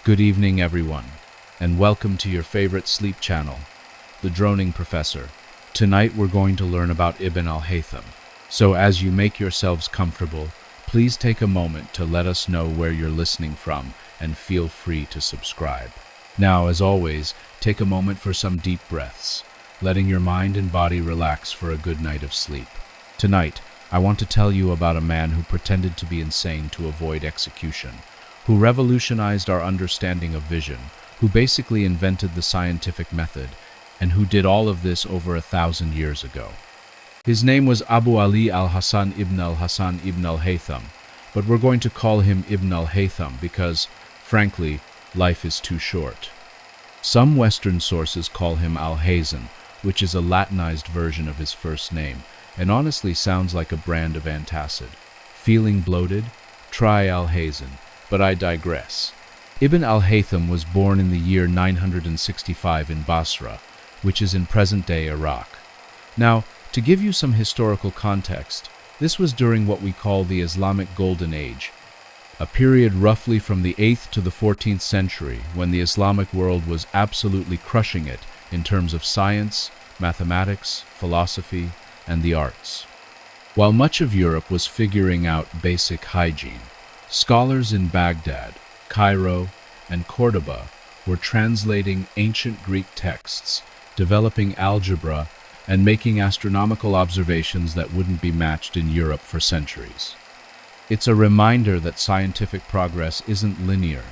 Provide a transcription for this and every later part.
Good evening, everyone, and welcome to your favorite sleep channel, The Droning Professor. Tonight we're going to learn about Ibn al-Haytham. So as you make yourselves comfortable, please take a moment to let us know where you're listening from and feel free to subscribe. Now, as always, take a moment for some deep breaths, letting your mind and body relax for a good night of sleep. Tonight, I want to tell you about a man who pretended to be insane to avoid execution, who revolutionized our understanding of vision, who basically invented the scientific method, and who did all of this over 1,000 years ago. His name was Abu Ali al-Hasan ibn al-Haytham, but we're going to call him Ibn al-Haytham because, frankly, life is too short. Some Western sources call him al-Haytham, which is a Latinized version of his first name, and honestly sounds like a brand of antacid. Feeling bloated? Try al-Haytham. But I digress. Ibn al-Haytham was born in the year 965 in Basra, which is in present-day Iraq. Now, to give you some historical context, this was during what we call the Islamic Golden Age, a period roughly from the 8th to the 14th century when the Islamic world was absolutely crushing it in terms of science, mathematics, philosophy, and the arts. While much of Europe was figuring out basic hygiene, scholars in Baghdad, Cairo, and Cordoba were translating ancient Greek texts, developing algebra, and making astronomical observations that wouldn't be matched in Europe for centuries. It's a reminder that scientific progress isn't linear,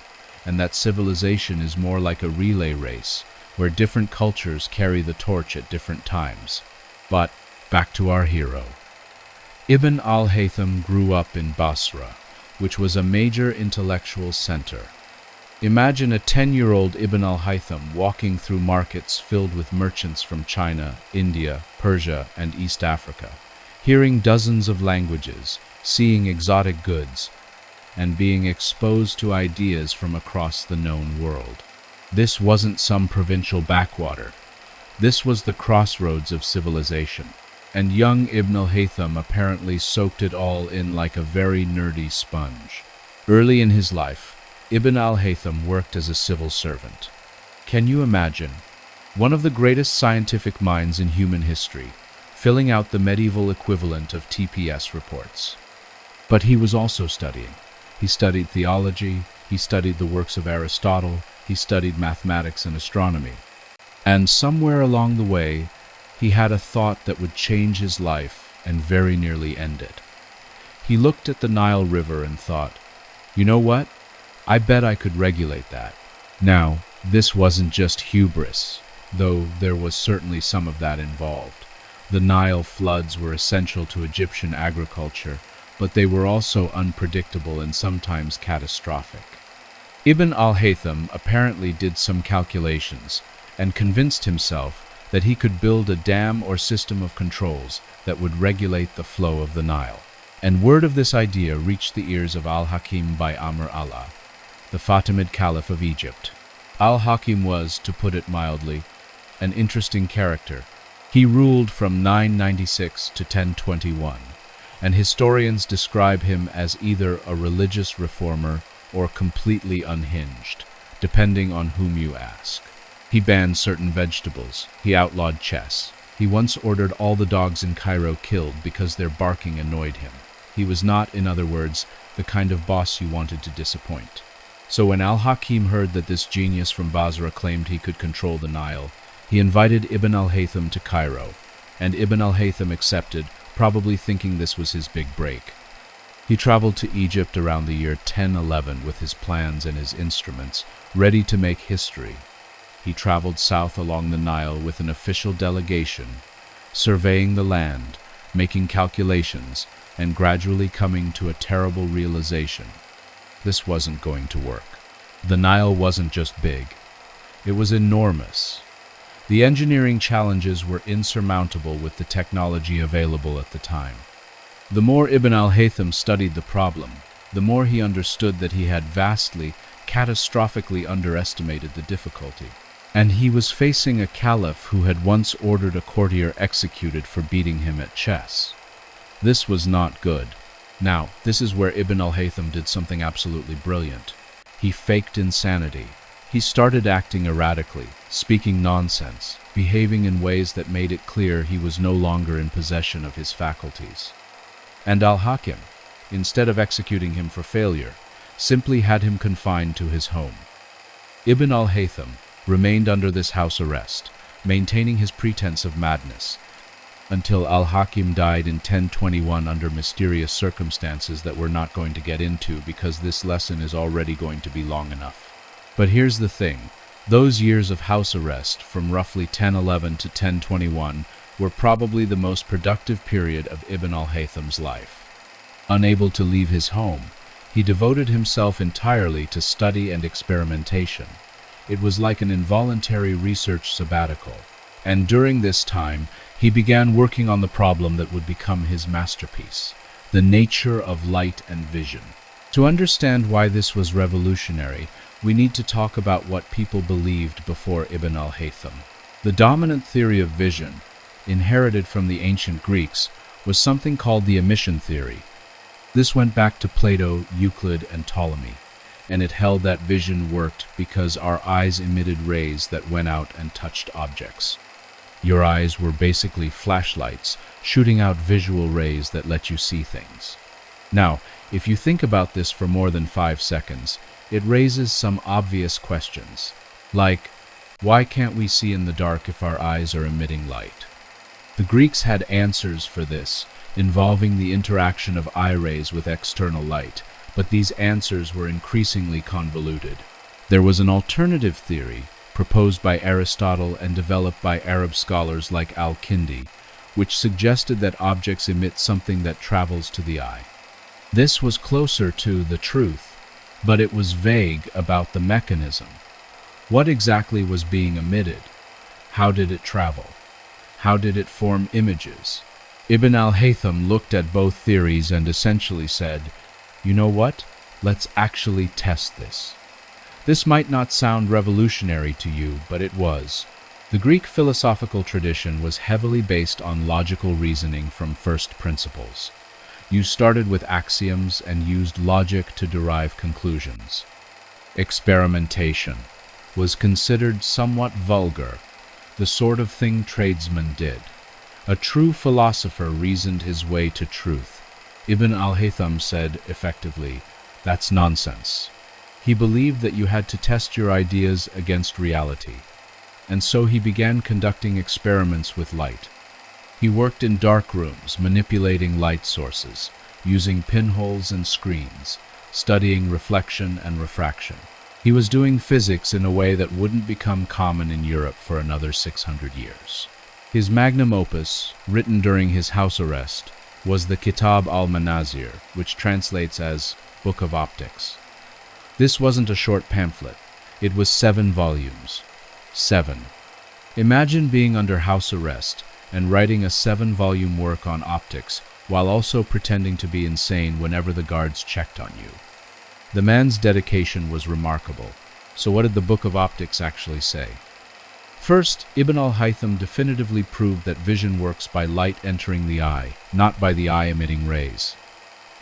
and that civilization is more like a relay race, where different cultures carry the torch at different times. But back to our hero. Ibn al-Haytham grew up in Basra, which was a major intellectual center. Imagine a 10-year-old Ibn al-Haytham walking through markets filled with merchants from China, India, Persia, and East Africa, hearing dozens of languages, seeing exotic goods, and being exposed to ideas from across the known world. This wasn't some provincial backwater. This was the crossroads of civilization. And young Ibn al-Haytham apparently soaked it all in like a very nerdy sponge. Early in his life, Ibn al-Haytham worked as a civil servant. Can you imagine? One of the greatest scientific minds in human history, filling out the medieval equivalent of TPS reports. But he was also studying. He studied theology, he studied the works of Aristotle, he studied mathematics and astronomy. And somewhere along the way, he had a thought that would change his life and very nearly end it. He looked at the Nile River and thought, you know what? I bet I could regulate that. Now, this wasn't just hubris, though there was certainly some of that involved. The Nile floods were essential to Egyptian agriculture, but they were also unpredictable and sometimes catastrophic. Ibn al-Haytham apparently did some calculations and convinced himself that he could build a dam or system of controls that would regulate the flow of the Nile. And word of this idea reached the ears of al-Hakim by Amr Allah, the Fatimid Caliph of Egypt. Al-Hakim was, to put it mildly, an interesting character. He ruled from 996 to 1021, and historians describe him as either a religious reformer or completely unhinged, depending on whom you ask. He banned certain vegetables. He outlawed chess. He once ordered all the dogs in Cairo killed because their barking annoyed him. He was not, in other words, the kind of boss you wanted to disappoint. So when al-Hakim heard that this genius from Basra claimed he could control the Nile, he invited Ibn al-Haytham to Cairo, and Ibn al-Haytham accepted, probably thinking this was his big break. He traveled to Egypt around the year 1011 with his plans and his instruments, ready to make history. He traveled south along the Nile with an official delegation, surveying the land, making calculations, and gradually coming to a terrible realization. This wasn't going to work. The Nile wasn't just big. It was enormous. The engineering challenges were insurmountable with the technology available at the time. The more Ibn al-Haytham studied the problem, the more he understood that he had vastly, catastrophically underestimated the difficulty. And he was facing a caliph who had once ordered a courtier executed for beating him at chess. This was not good. Now, this is where Ibn al-Haytham did something absolutely brilliant. He faked insanity. He started acting erratically, speaking nonsense, behaving in ways that made it clear he was no longer in possession of his faculties. And al-Hakim, instead of executing him for failure, simply had him confined to his home. Ibn al-Haytham remained under this house arrest, maintaining his pretense of madness, until al-Hakim died in 1021 under mysterious circumstances that we're not going to get into because this lesson is already going to be long enough. But here's the thing, those years of house arrest from roughly 1011 to 1021 were probably the most productive period of Ibn al-Haytham's life. Unable to leave his home, he devoted himself entirely to study and experimentation. It was like an involuntary research sabbatical, and during this time, he began working on the problem that would become his masterpiece, the nature of light and vision. To understand why this was revolutionary, we need to talk about what people believed before Ibn al-Haytham. The dominant theory of vision, inherited from the ancient Greeks, was something called the emission theory. This went back to Plato, Euclid, and Ptolemy, and it held that vision worked because our eyes emitted rays that went out and touched objects. Your eyes were basically flashlights, shooting out visual rays that let you see things. Now, if you think about this for more than 5 seconds, it raises some obvious questions, like, why can't we see in the dark if our eyes are emitting light? The Greeks had answers for this, involving the interaction of eye rays with external light, but these answers were increasingly convoluted. There was an alternative theory, proposed by Aristotle and developed by Arab scholars like al-Kindi, which suggested that objects emit something that travels to the eye. This was closer to the truth, but it was vague about the mechanism. What exactly was being emitted? How did it travel? How did it form images? Ibn al-Haytham looked at both theories and essentially said, you know what? Let's actually test this. This might not sound revolutionary to you, but it was. The Greek philosophical tradition was heavily based on logical reasoning from first principles. You started with axioms and used logic to derive conclusions. Experimentation was considered somewhat vulgar, the sort of thing tradesmen did. A true philosopher reasoned his way to truth. Ibn al-Haytham said, effectively, that's nonsense. He believed that you had to test your ideas against reality, and so he began conducting experiments with light. He worked in dark rooms, manipulating light sources, using pinholes and screens, studying reflection and refraction. He was doing physics in a way that wouldn't become common in Europe for another 600 years. His magnum opus, written during his house arrest, was the Kitab al-Manazir, which translates as Book of Optics. This wasn't a short pamphlet. It was 7 volumes. 7. Imagine being under house arrest and writing a 7-volume work on optics while also pretending to be insane whenever the guards checked on you. The man's dedication was remarkable. So what did the Book of Optics actually say? First, Ibn al-Haytham definitively proved that vision works by light entering the eye, not by the eye emitting rays.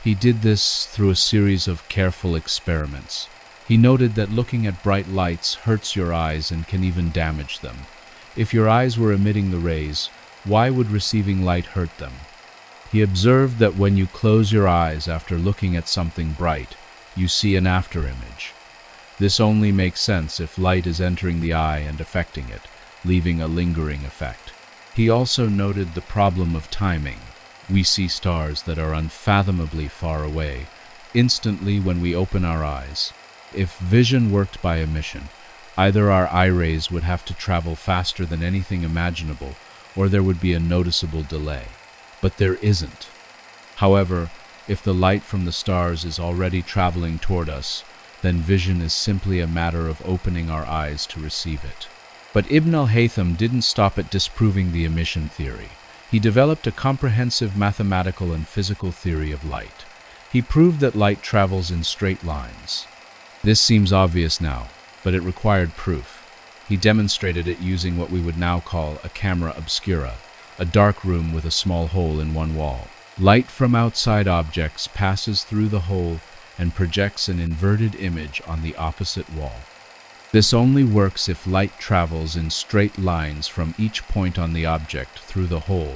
He did this through a series of careful experiments. He noted that looking at bright lights hurts your eyes and can even damage them. If your eyes were emitting the rays, why would receiving light hurt them? He observed that when you close your eyes after looking at something bright, you see an afterimage. This only makes sense if light is entering the eye and affecting it, leaving a lingering effect. He also noted the problem of timing. We see stars that are unfathomably far away, instantly when we open our eyes. If vision worked by emission, either our eye rays would have to travel faster than anything imaginable, or there would be a noticeable delay. But there isn't. However, if the light from the stars is already traveling toward us, then vision is simply a matter of opening our eyes to receive it. But Ibn al-Haytham didn't stop at disproving the emission theory. He developed a comprehensive mathematical and physical theory of light. He proved that light travels in straight lines. This seems obvious now, but it required proof. He demonstrated it using what we would now call a camera obscura, a dark room with a small hole in one wall. Light from outside objects passes through the hole and projects an inverted image on the opposite wall. This only works if light travels in straight lines from each point on the object through the hole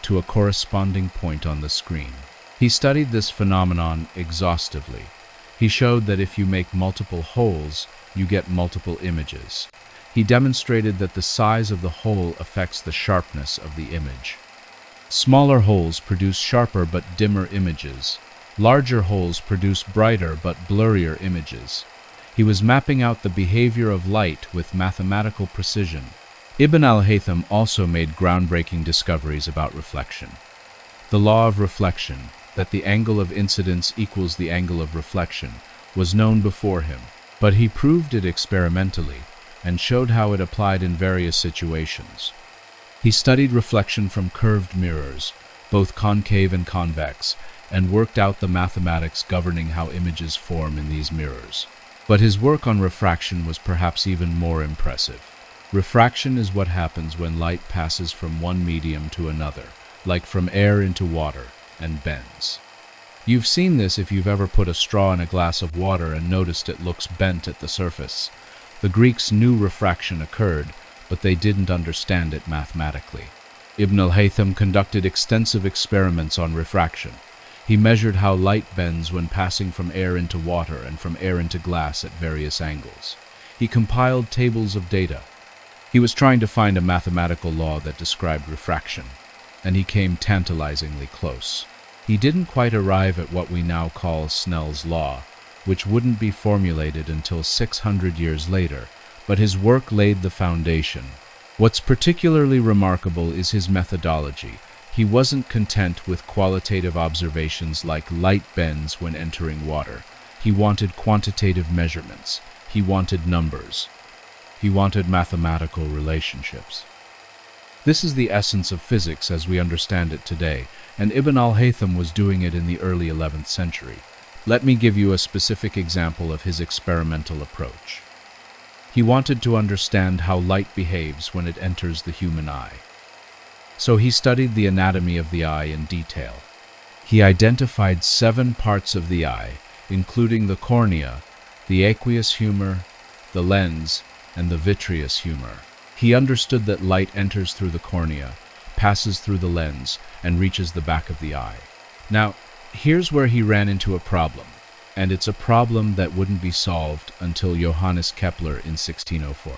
to a corresponding point on the screen. He studied this phenomenon exhaustively. He showed that if you make multiple holes, you get multiple images. He demonstrated that the size of the hole affects the sharpness of the image. Smaller holes produce sharper but dimmer images. Larger holes produce brighter but blurrier images. He was mapping out the behavior of light with mathematical precision. Ibn al-Haytham also made groundbreaking discoveries about reflection. The law of reflection, that the angle of incidence equals the angle of reflection, was known before him, but he proved it experimentally and showed how it applied in various situations. He studied reflection from curved mirrors, both concave and convex, and worked out the mathematics governing how images form in these mirrors. But his work on refraction was perhaps even more impressive. Refraction is what happens when light passes from one medium to another, like from air into water, and bends. You've seen this if you've ever put a straw in a glass of water and noticed it looks bent at the surface. The Greeks knew refraction occurred, but they didn't understand it mathematically. Ibn al-Haytham conducted extensive experiments on refraction. He measured how light bends when passing from air into water and from air into glass at various angles. He compiled tables of data. He was trying to find a mathematical law that described refraction, and he came tantalizingly close. He didn't quite arrive at what we now call Snell's law, which wouldn't be formulated until 600 years later, but his work laid the foundation. What's particularly remarkable is his methodology. He wasn't content with qualitative observations like light bends when entering water. He wanted quantitative measurements. He wanted numbers. He wanted mathematical relationships. This is the essence of physics as we understand it today, and Ibn al-Haytham was doing it in the early 11th century. Let me give you a specific example of his experimental approach. He wanted to understand how light behaves when it enters the human eye. So he studied the anatomy of the eye in detail. He identified 7 parts of the eye, including the cornea, the aqueous humor, the lens, and the vitreous humor. He understood that light enters through the cornea, passes through the lens, and reaches the back of the eye. Now, here's where he ran into a problem, and it's a problem that wouldn't be solved until Johannes Kepler in 1604.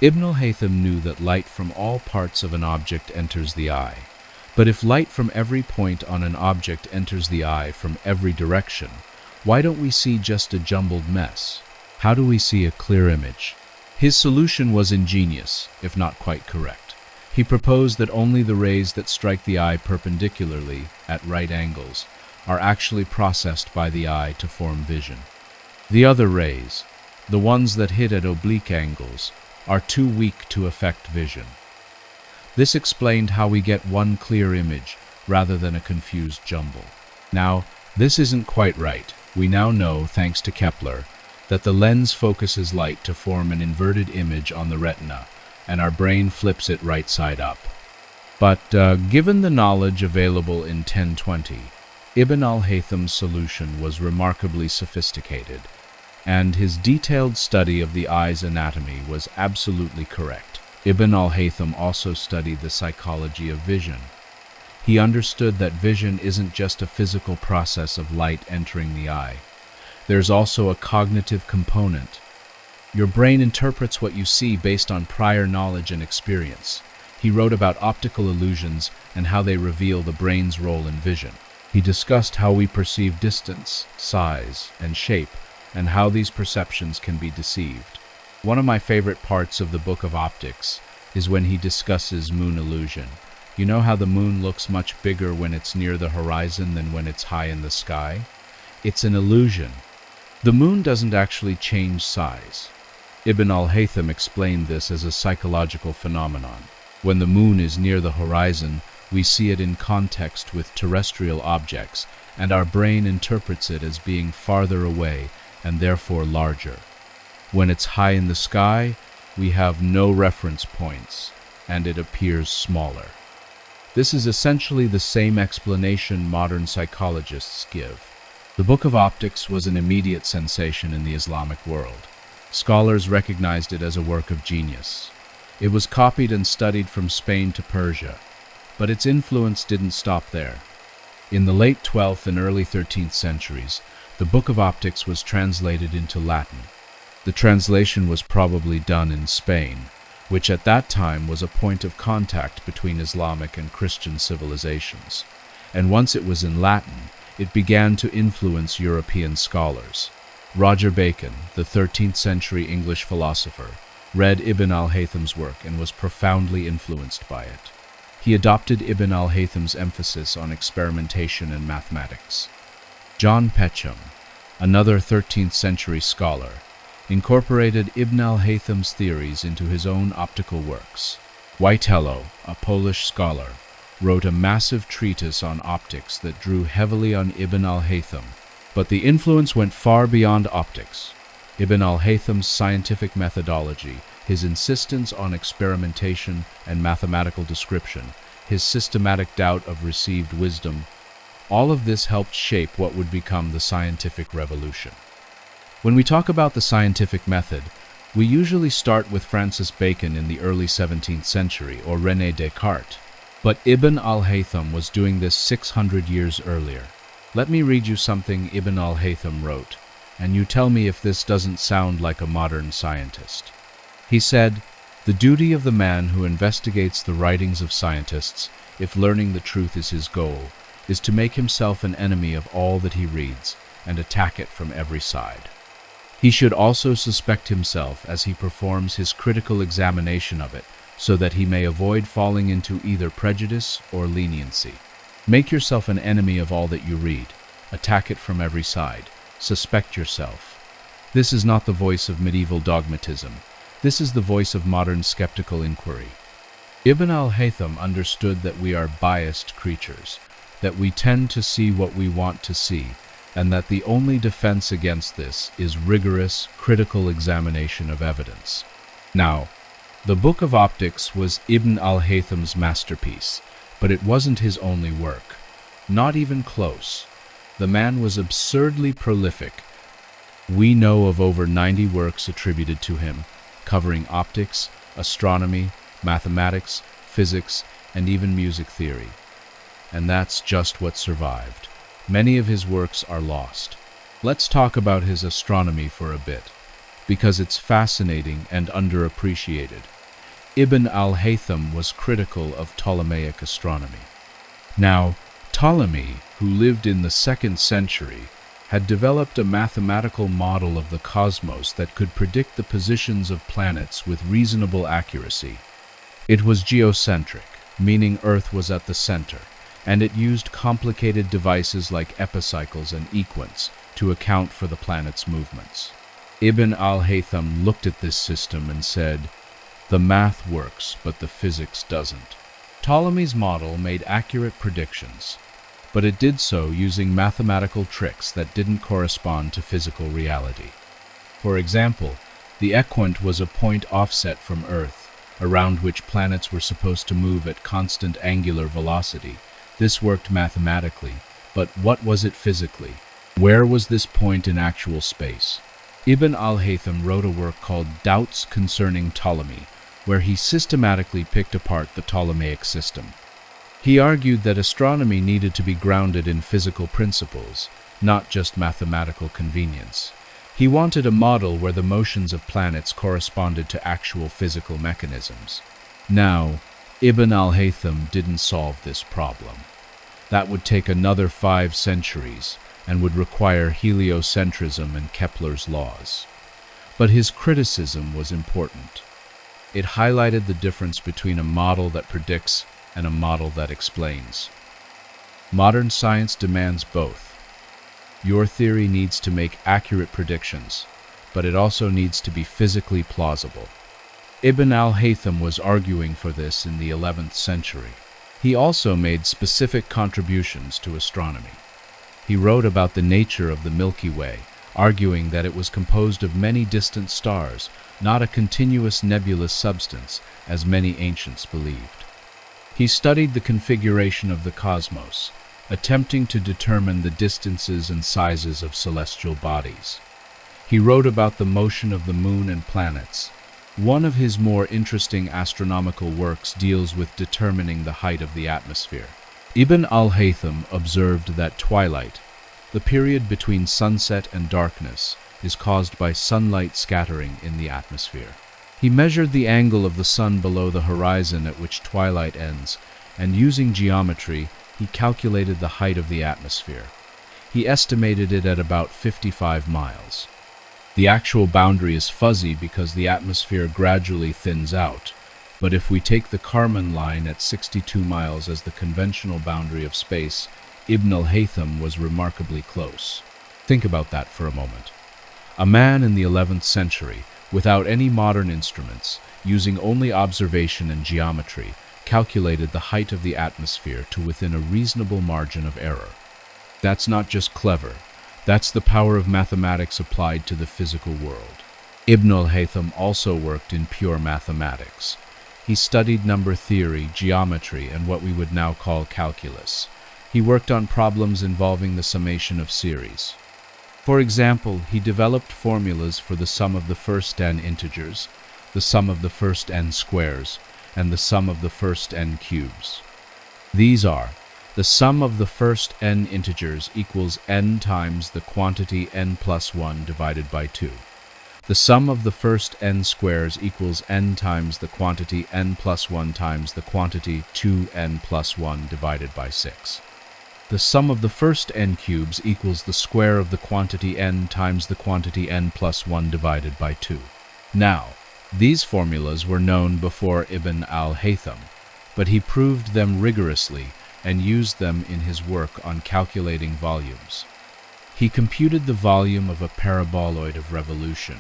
Ibn al-Haytham knew that light from all parts of an object enters the eye. But if light from every point on an object enters the eye from every direction, why don't we see just a jumbled mess? How do we see a clear image? His solution was ingenious, if not quite correct. He proposed that only the rays that strike the eye perpendicularly, at right angles, are actually processed by the eye to form vision. The other rays, the ones that hit at oblique angles, are too weak to affect vision. This explained how we get one clear image rather than a confused jumble. Now, this isn't quite right. We now know, thanks to Kepler, that the lens focuses light to form an inverted image on the retina, and our brain flips it right side up. But given the knowledge available in 1020, Ibn al-Haytham's solution was remarkably sophisticated, and his detailed study of the eye's anatomy was absolutely correct. Ibn al-Haytham also studied the psychology of vision. He understood that vision isn't just a physical process of light entering the eye. There's also a cognitive component. Your brain interprets what you see based on prior knowledge and experience. He wrote about optical illusions and how they reveal the brain's role in vision. He discussed how we perceive distance, size, and shape, and how these perceptions can be deceived. One of my favorite parts of the Book of Optics is when he discusses moon illusion. You know how the moon looks much bigger when it's near the horizon than when it's high in the sky? It's an illusion. The moon doesn't actually change size. Ibn al-Haytham explained this as a psychological phenomenon. When the moon is near the horizon, we see it in context with terrestrial objects, and our brain interprets it as being farther away and therefore larger. When it's high in the sky, we have no reference points, and it appears smaller. This is essentially the same explanation modern psychologists give. The Book of Optics was an immediate sensation in the Islamic world. Scholars recognized it as a work of genius. It was copied and studied from Spain to Persia, but its influence didn't stop there. In the late 12th and early 13th centuries, the Book of Optics was translated into Latin. The translation was probably done in Spain, which at that time was a point of contact between Islamic and Christian civilizations. And once it was in Latin, it began to influence European scholars. Roger Bacon, the 13th century English philosopher, read Ibn al-Haytham's work and was profoundly influenced by it. He adopted Ibn al-Haytham's emphasis on experimentation and mathematics. John Peckham, another 13th century scholar, incorporated Ibn al-Haytham's theories into his own optical works. Whitehello, a Polish scholar, wrote a massive treatise on optics that drew heavily on Ibn al-Haytham, but the influence went far beyond optics. Ibn al-Haytham's scientific methodology, his insistence on experimentation and mathematical description, his systematic doubt of received wisdom, all of this helped shape what would become the scientific revolution. When we talk about the scientific method, we usually start with Francis Bacon in the early 17th century or René Descartes. But Ibn al-Haytham was doing this 600 years earlier. Let me read you something Ibn al-Haytham wrote, and you tell me if this doesn't sound like a modern scientist. He said, "The duty of the man who investigates the writings of scientists, if learning the truth is his goal, is to make himself an enemy of all that he reads and attack it from every side. He should also suspect himself as he performs his critical examination of it, so that he may avoid falling into either prejudice or leniency. Make yourself an enemy of all that you read. Attack it from every side. Suspect yourself." This is not the voice of medieval dogmatism. This is the voice of modern skeptical inquiry. Ibn al-Haytham understood that we are biased creatures, that we tend to see what we want to see, and that the only defense against this is rigorous, critical examination of evidence. Now, the Book of Optics was Ibn al-Haytham's masterpiece, but it wasn't his only work. Not even close. The man was absurdly prolific. We know of over 90 works attributed to him, covering optics, astronomy, mathematics, physics, and even music theory. And that's just what survived. Many of his works are lost. Let's talk about his astronomy for a bit, because it's fascinating and underappreciated. Ibn al-Haytham was critical of Ptolemaic astronomy. Now, Ptolemy, who lived in the 2nd century, had developed a mathematical model of the cosmos that could predict the positions of planets with reasonable accuracy. It was geocentric, meaning Earth was at the center, and it used complicated devices like epicycles and equants to account for the planet's movements. Ibn al-Haytham looked at this system and said, "The math works, but the physics doesn't." Ptolemy's model made accurate predictions, but it did so using mathematical tricks that didn't correspond to physical reality. For example, the equant was a point offset from Earth, around which planets were supposed to move at constant angular velocity. This worked mathematically, but what was it physically? Where was this point in actual space? Ibn al-Haytham wrote a work called Doubts Concerning Ptolemy, where he systematically picked apart the Ptolemaic system. He argued that astronomy needed to be grounded in physical principles, not just mathematical convenience. He wanted a model where the motions of planets corresponded to actual physical mechanisms. Now, Ibn al-Haytham didn't solve this problem. That would take another 5 centuries and would require heliocentrism and Kepler's laws. But his criticism was important. It highlighted the difference between a model that predicts and a model that explains. Modern science demands both. Your theory needs to make accurate predictions, but it also needs to be physically plausible. Ibn al-Haytham was arguing for this in the 11th century. He also made specific contributions to astronomy. He wrote about the nature of the Milky Way, arguing that it was composed of many distant stars, not a continuous nebulous substance, as many ancients believed. He studied the configuration of the cosmos, attempting to determine the distances and sizes of celestial bodies. He wrote about the motion of the moon and planets. One of his more interesting astronomical works deals with determining the height of the atmosphere. Ibn al-Haytham observed that twilight, the period between sunset and darkness, is caused by sunlight scattering in the atmosphere. He measured the angle of the sun below the horizon at which twilight ends, and using geometry, he calculated the height of the atmosphere. He estimated it at about 55 miles. The actual boundary is fuzzy because the atmosphere gradually thins out, but if we take the Kármán line at 62 miles as the conventional boundary of space, Ibn al-Haytham was remarkably close. Think about that for a moment. A man in the 11th century, without any modern instruments, using only observation and geometry, calculated the height of the atmosphere to within a reasonable margin of error. That's not just clever, that's the power of mathematics applied to the physical world. Ibn al-Haytham also worked in pure mathematics. He studied number theory, geometry, and what we would now call calculus. He worked on problems involving the summation of series. For example, he developed formulas for the sum of the first n integers, the sum of the first n squares, and the sum of the first n cubes. These are: the sum of the first n integers equals n times the quantity n plus 1 divided by 2. The sum of the first n squares equals n times the quantity n plus 1 times the quantity 2n plus 1 divided by 6. The sum of the first n cubes equals the square of the quantity n times the quantity n plus 1 divided by 2. Now, these formulas were known before Ibn al-Haytham, but he proved them rigorously and used them in his work on calculating volumes. He computed the volume of a paraboloid of revolution,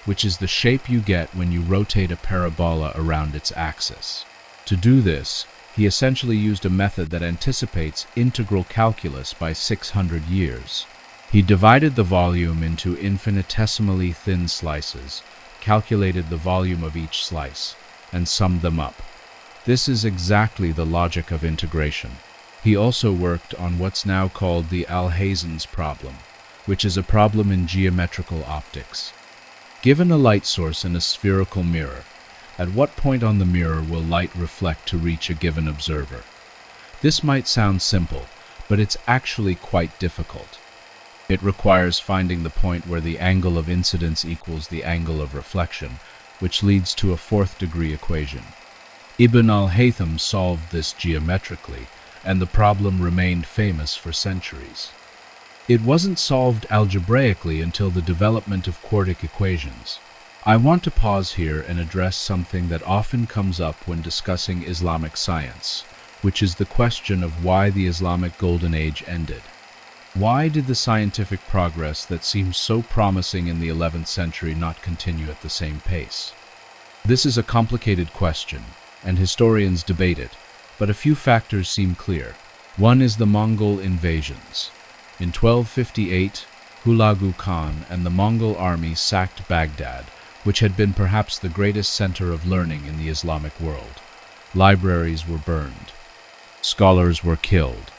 which is the shape you get when you rotate a parabola around its axis. To do this, he essentially used a method that anticipates integral calculus by 600 years. He divided the volume into infinitesimally thin slices, calculated the volume of each slice, and summed them up. This is exactly the logic of integration. He also worked on what's now called the al-Haytham's problem, which is a problem in geometrical optics. Given a light source and a spherical mirror, at what point on the mirror will light reflect to reach a given observer? This might sound simple, but it's actually quite difficult. It requires finding the point where the angle of incidence equals the angle of reflection, which leads to a fourth-degree equation. Ibn al-Haytham solved this geometrically, and the problem remained famous for centuries. It wasn't solved algebraically until the development of quartic equations. I want to pause here and address something that often comes up when discussing Islamic science, which is the question of why the Islamic Golden Age ended. Why did the scientific progress that seemed so promising in the 11th century not continue at the same pace? This is a complicated question, and historians debate it, but a few factors seem clear. One is the Mongol invasions. In 1258, Hulagu Khan and the Mongol army sacked Baghdad, which had been perhaps the greatest center of learning in the Islamic world. Libraries were burned. Scholars were killed.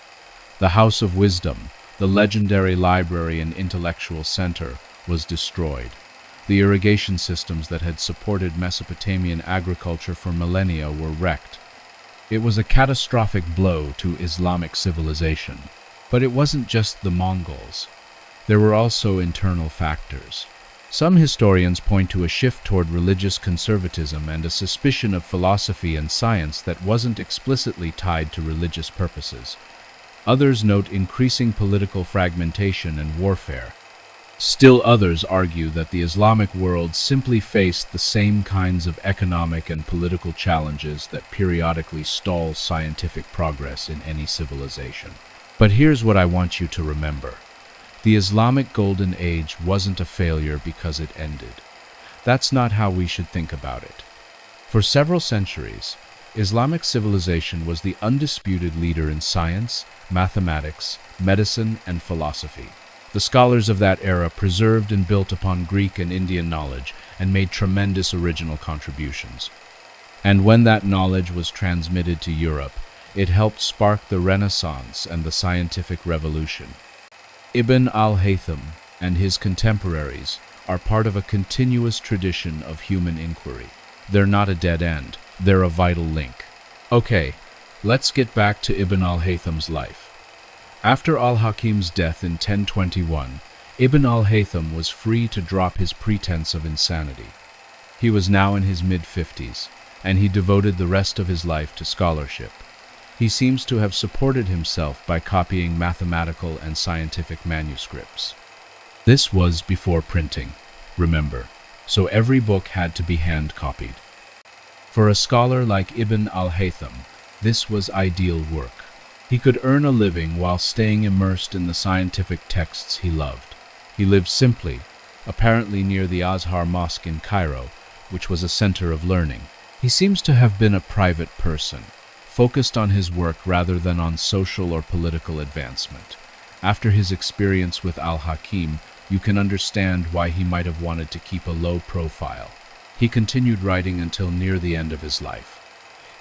The House of Wisdom, the legendary library and intellectual center, was destroyed. The irrigation systems that had supported Mesopotamian agriculture for millennia were wrecked. It was a catastrophic blow to Islamic civilization. But it wasn't just the Mongols. There were also internal factors. Some historians point to a shift toward religious conservatism and a suspicion of philosophy and science that wasn't explicitly tied to religious purposes. Others note increasing political fragmentation and warfare. Still others argue that the Islamic world simply faced the same kinds of economic and political challenges that periodically stall scientific progress in any civilization. But here's what I want you to remember. The Islamic Golden Age wasn't a failure because it ended. That's not how we should think about it. For several centuries, Islamic civilization was the undisputed leader in science, mathematics, medicine, and philosophy. The scholars of that era preserved and built upon Greek and Indian knowledge and made tremendous original contributions. And when that knowledge was transmitted to Europe, It helped spark the Renaissance and the scientific revolution. Ibn al-Haytham and his contemporaries are part of a continuous tradition of human inquiry. They're not a dead end, they're a vital link. Okay, let's get back to Ibn al-Haytham's life. After al-Hakim's death in 1021, Ibn al-Haytham was free to drop his pretense of insanity. He was now in his mid-50s, and he devoted the rest of his life to scholarship. He seems to have supported himself by copying mathematical and scientific manuscripts. This was before printing, remember, so every book had to be hand-copied. For a scholar like Ibn al-Haytham, this was ideal work. He could earn a living while staying immersed in the scientific texts he loved. He lived simply, apparently near the Azhar Mosque in Cairo, which was a center of learning. He seems to have been a private person, focused on his work rather than on social or political advancement. After his experience with al-Hakim, you can understand why he might have wanted to keep a low profile. He continued writing until near the end of his life.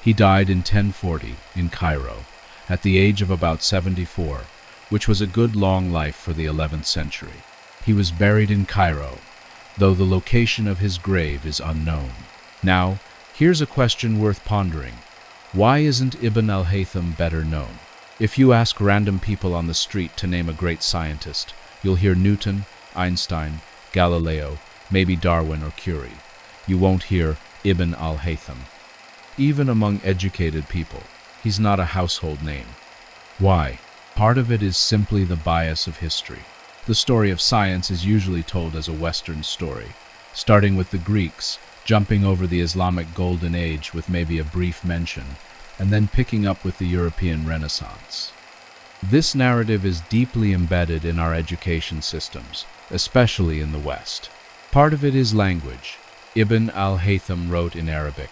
He died in 1040 in Cairo, at the age of about 74, which was a good long life for the 11th century. He was buried in Cairo, though the location of his grave is unknown. Now, here's a question worth pondering. Why isn't Ibn al-Haytham better known? If you ask random people on the street to name a great scientist, you'll hear Newton, Einstein, Galileo, maybe Darwin or Curie. You won't hear Ibn al-Haytham. Even among educated people, he's not a household name. Why? Part of it is simply the bias of history. The story of science is usually told as a Western story, starting with the Greeks, jumping over the Islamic Golden Age with maybe a brief mention, and then picking up with the European Renaissance. This narrative is deeply embedded in our education systems, especially in the West. Part of it is language. Ibn al-Haytham wrote in Arabic,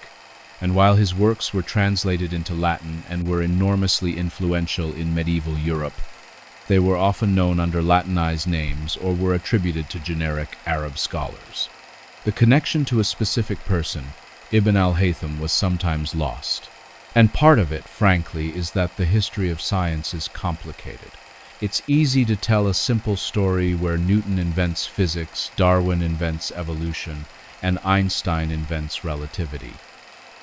and while his works were translated into Latin and were enormously influential in medieval Europe, they were often known under Latinized names or were attributed to generic Arab scholars. The connection to a specific person, Ibn al-Haytham, was sometimes lost. And part of it, frankly, is that the history of science is complicated. It's easy to tell a simple story where Newton invents physics, Darwin invents evolution, and Einstein invents relativity.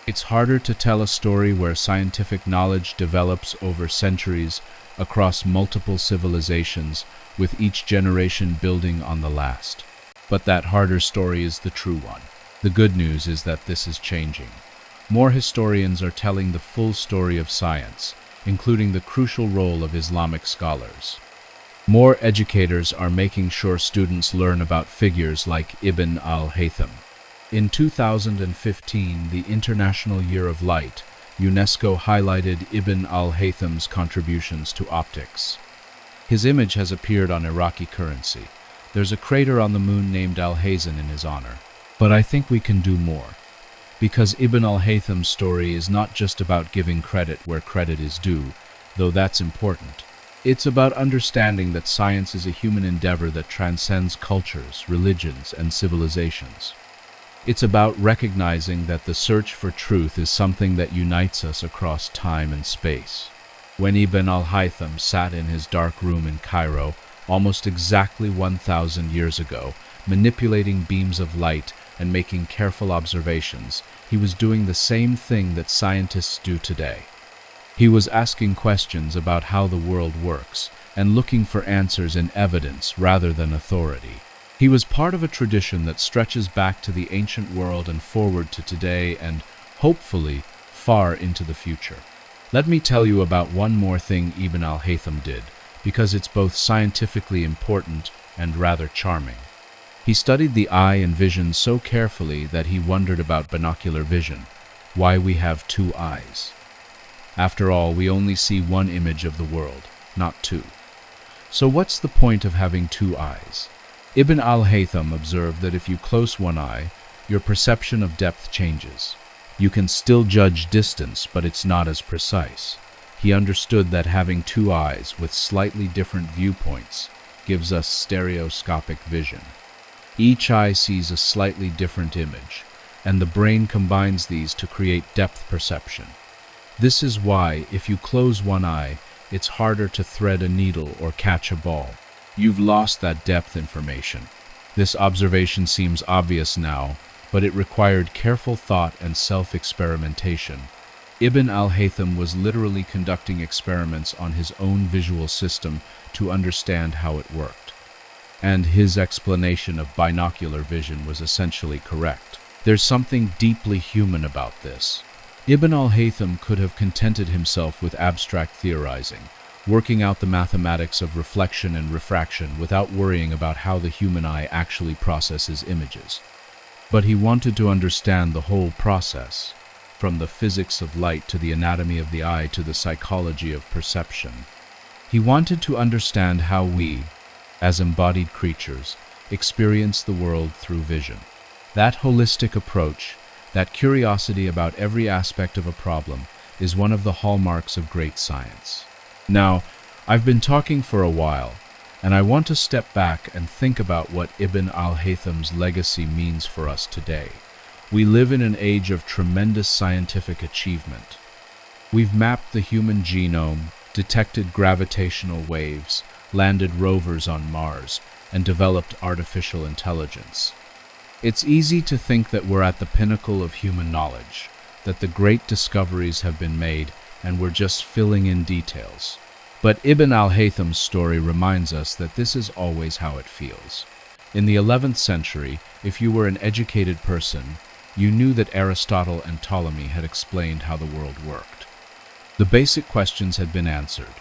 It's harder to tell a story where scientific knowledge develops over centuries across multiple civilizations, with each generation building on the last. But that harder story is the true one. The good news is that this is changing. More historians are telling the full story of science, including the crucial role of Islamic scholars. More educators are making sure students learn about figures like Ibn al-Haytham. In 2015, the International Year of Light, UNESCO highlighted Ibn al-Haytham's contributions to optics. His image has appeared on Iraqi currency. There's a crater on the moon named al-Haytham in his honor. But I think we can do more. Because Ibn al-Haytham's story is not just about giving credit where credit is due, though that's important. It's about understanding that science is a human endeavor that transcends cultures, religions, and civilizations. It's about recognizing that the search for truth is something that unites us across time and space. When Ibn al-Haytham sat in his dark room in Cairo, almost exactly 1,000 years ago, manipulating beams of light and making careful observations, he was doing the same thing that scientists do today. He was asking questions about how the world works and looking for answers in evidence rather than authority. He was part of a tradition that stretches back to the ancient world and forward to today and, hopefully, far into the future. Let me tell you about one more thing Ibn al-Haytham did, because it's both scientifically important and rather charming. He studied the eye and vision so carefully that he wondered about binocular vision, why we have two eyes. After all, we only see one image of the world, not two. So what's the point of having two eyes? Ibn al-Haytham observed that if you close one eye, your perception of depth changes. You can still judge distance, but it's not as precise. He understood that having two eyes with slightly different viewpoints gives us stereoscopic vision. Each eye sees a slightly different image, and the brain combines these to create depth perception. This is why, if you close one eye, it's harder to thread a needle or catch a ball. You've lost that depth information. This observation seems obvious now, but it required careful thought and self-experimentation. Ibn al-Haytham was literally conducting experiments on his own visual system to understand how it worked. And his explanation of binocular vision was essentially correct. There's something deeply human about this. Ibn al-Haytham could have contented himself with abstract theorizing, working out the mathematics of reflection and refraction without worrying about how the human eye actually processes images. But he wanted to understand the whole process, from the physics of light to the anatomy of the eye to the psychology of perception. He wanted to understand how we, as embodied creatures, experience the world through vision. That holistic approach, that curiosity about every aspect of a problem, is one of the hallmarks of great science. Now, I've been talking for a while, and I want to step back and think about what Ibn al-Haytham's legacy means for us today. We live in an age of tremendous scientific achievement. We've mapped the human genome, detected gravitational waves, landed rovers on Mars, and developed artificial intelligence. It's easy to think that we're at the pinnacle of human knowledge, that the great discoveries have been made and we're just filling in details. But Ibn al-Haytham's story reminds us that this is always how it feels. In the 11th century, if you were an educated person, you knew that Aristotle and Ptolemy had explained how the world worked. The basic questions had been answered.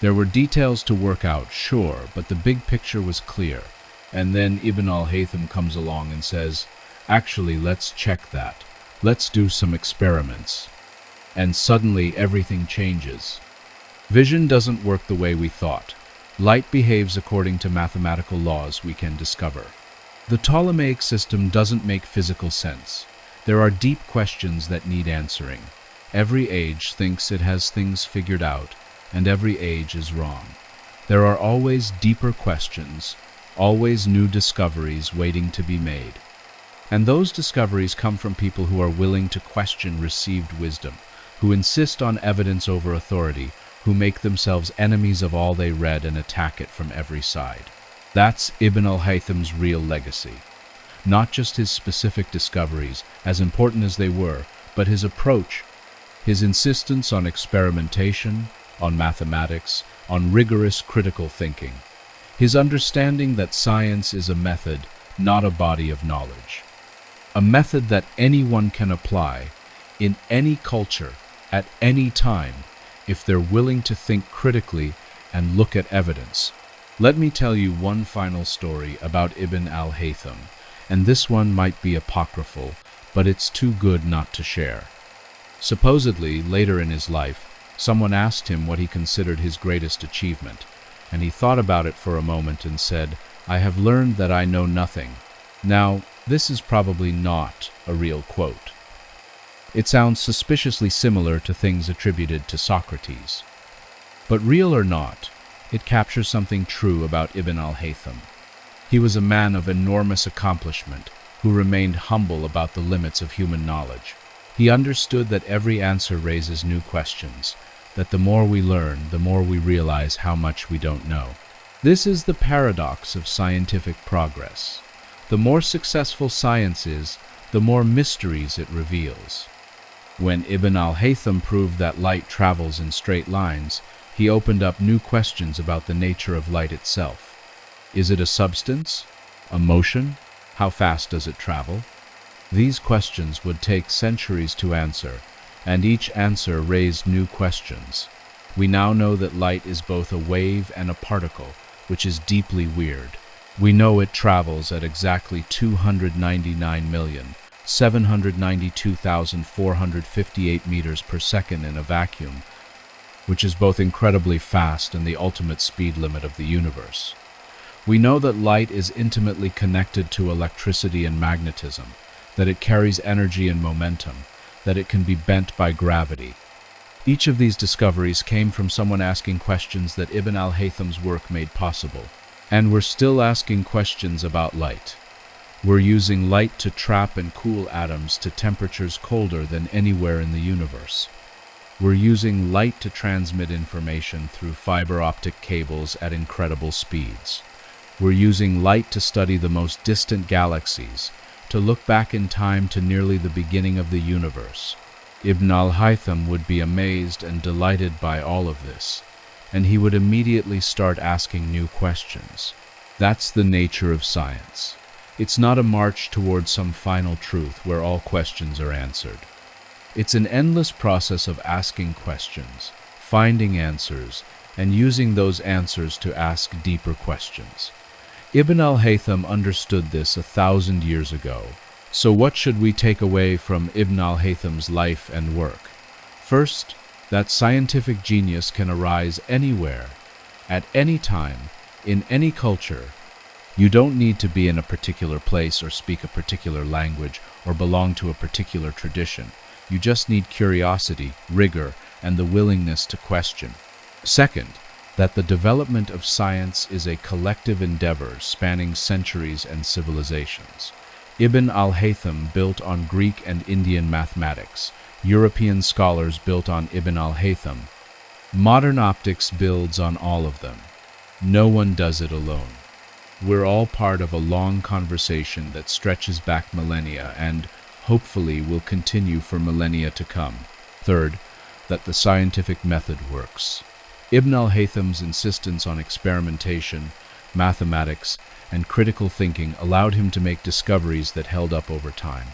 There were details to work out, sure, but the big picture was clear. And then Ibn al-Haytham comes along and says, actually, let's check that. Let's do some experiments. And suddenly everything changes. Vision doesn't work the way we thought. Light behaves according to mathematical laws we can discover. The Ptolemaic system doesn't make physical sense. There are deep questions that need answering. Every age thinks it has things figured out, and every age is wrong. There are always deeper questions, always new discoveries waiting to be made. And those discoveries come from people who are willing to question received wisdom, who insist on evidence over authority, who make themselves enemies of all they read and attack it from every side. That's Ibn al-Haytham's real legacy. Not just his specific discoveries, as important as they were, but his approach, his insistence on experimentation, on mathematics, on rigorous critical thinking. His understanding that science is a method, not a body of knowledge. A method that anyone can apply, in any culture, at any time, if they're willing to think critically and look at evidence. Let me tell you one final story about Ibn al-Haytham, and this one might be apocryphal, but it's too good not to share. Supposedly, later in his life, someone asked him what he considered his greatest achievement, and he thought about it for a moment and said, "I have learned that I know nothing." Now, this is probably not a real quote. It sounds suspiciously similar to things attributed to Socrates. But real or not, it captures something true about Ibn al-Haytham. He was a man of enormous accomplishment who remained humble about the limits of human knowledge. He understood that every answer raises new questions, that the more we learn, the more we realize how much we don't know. This is the paradox of scientific progress. The more successful science is, the more mysteries it reveals. When Ibn al-Haytham proved that light travels in straight lines, he opened up new questions about the nature of light itself. Is it a substance? A motion? How fast does it travel? These questions would take centuries to answer, and each answer raised new questions. We now know that light is both a wave and a particle, which is deeply weird. We know it travels at exactly 299,792,458 meters per second in a vacuum, which is both incredibly fast and the ultimate speed limit of the universe. We know that light is intimately connected to electricity and magnetism, that it carries energy and momentum, that it can be bent by gravity. Each of these discoveries came from someone asking questions that Ibn al-Haytham's work made possible. And we're still asking questions about light. We're using light to trap and cool atoms to temperatures colder than anywhere in the universe. We're using light to transmit information through fiber optic cables at incredible speeds. We're using light to study the most distant galaxies, to look back in time to nearly the beginning of the universe. Ibn al-Haytham would be amazed and delighted by all of this, and he would immediately start asking new questions. That's the nature of science. It's not a march towards some final truth where all questions are answered. It's an endless process of asking questions, finding answers, and using those answers to ask deeper questions. Ibn al-Haytham understood this 1,000 years ago. So what should we take away from Ibn al-Haytham's life and work? First, that scientific genius can arise anywhere, at any time, in any culture. You don't need to be in a particular place or speak a particular language or belong to a particular tradition. You just need curiosity, rigor, and the willingness to question. Second, that the development of science is a collective endeavor spanning centuries and civilizations. Ibn al-Haytham built on Greek and Indian mathematics. European scholars built on Ibn al-Haytham. Modern optics builds on all of them. No one does it alone. We're all part of a long conversation that stretches back millennia and, hopefully, will continue for millennia to come. Third, that the scientific method works. Ibn al-Haytham's insistence on experimentation, mathematics, and critical thinking allowed him to make discoveries that held up over time.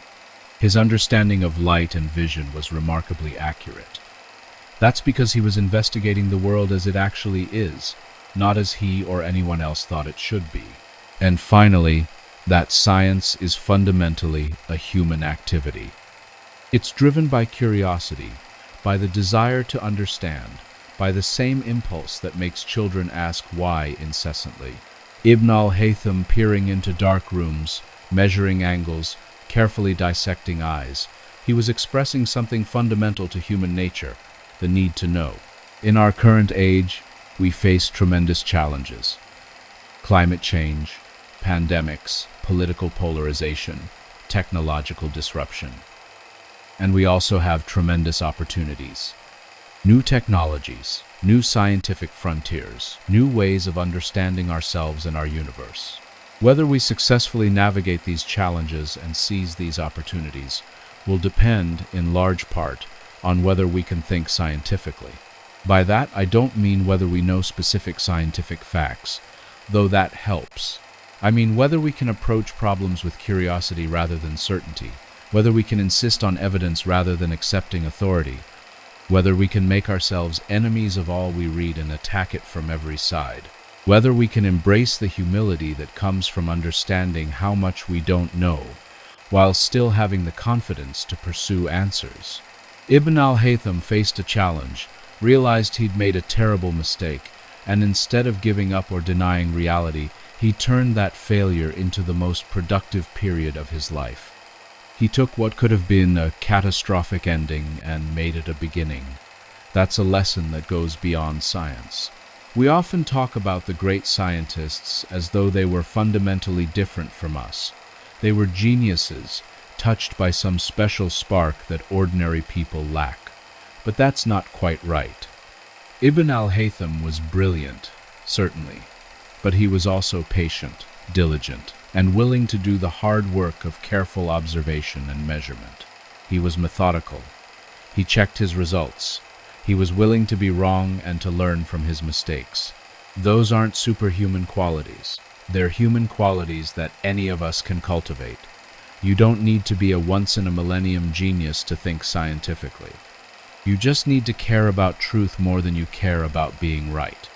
His understanding of light and vision was remarkably accurate. That's because he was investigating the world as it actually is, not as he or anyone else thought it should be. And finally, that science is fundamentally a human activity. It's driven by curiosity, by the desire to understand, by the same impulse that makes children ask why incessantly. Ibn al-Haytham peering into dark rooms, measuring angles, carefully dissecting eyes. He was expressing something fundamental to human nature, the need to know. In our current age, we face tremendous challenges. Climate change, pandemics, political polarization, technological disruption. And we also have tremendous opportunities. New technologies, new scientific frontiers, new ways of understanding ourselves and our universe. Whether we successfully navigate these challenges and seize these opportunities will depend, in large part, on whether we can think scientifically. By that, I don't mean whether we know specific scientific facts, though that helps. I mean whether we can approach problems with curiosity rather than certainty, whether we can insist on evidence rather than accepting authority, whether we can make ourselves enemies of all we read and attack it from every side, whether we can embrace the humility that comes from understanding how much we don't know, while still having the confidence to pursue answers. Ibn al-Haytham faced a challenge, realized he'd made a terrible mistake, and instead of giving up or denying reality, he turned that failure into the most productive period of his life. He took what could have been a catastrophic ending and made it a beginning. That's a lesson that goes beyond science. We often talk about the great scientists as though they were fundamentally different from us. They were geniuses, touched by some special spark that ordinary people lack. But that's not quite right. Ibn al-Haytham was brilliant, certainly, but he was also patient, diligent, and willing to do the hard work of careful observation and measurement. He was methodical. He checked his results. He was willing to be wrong and to learn from his mistakes. Those aren't superhuman qualities. They're human qualities that any of us can cultivate. You don't need to be a once-in-a-millennium genius to think scientifically. You just need to care about truth more than you care about being right.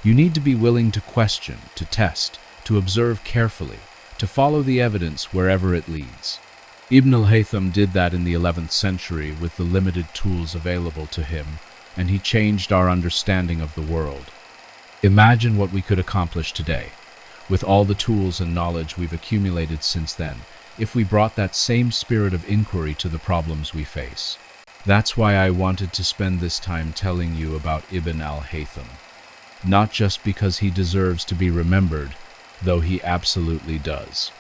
You need to be willing to question, to test, to observe carefully, to follow the evidence wherever it leads. Ibn al-Haytham did that in the 11th century with the limited tools available to him, and he changed our understanding of the world. Imagine what we could accomplish today, with all the tools and knowledge we've accumulated since then, if we brought that same spirit of inquiry to the problems we face. That's why I wanted to spend this time telling you about Ibn al-Haytham. Not just because he deserves to be remembered, though he absolutely does.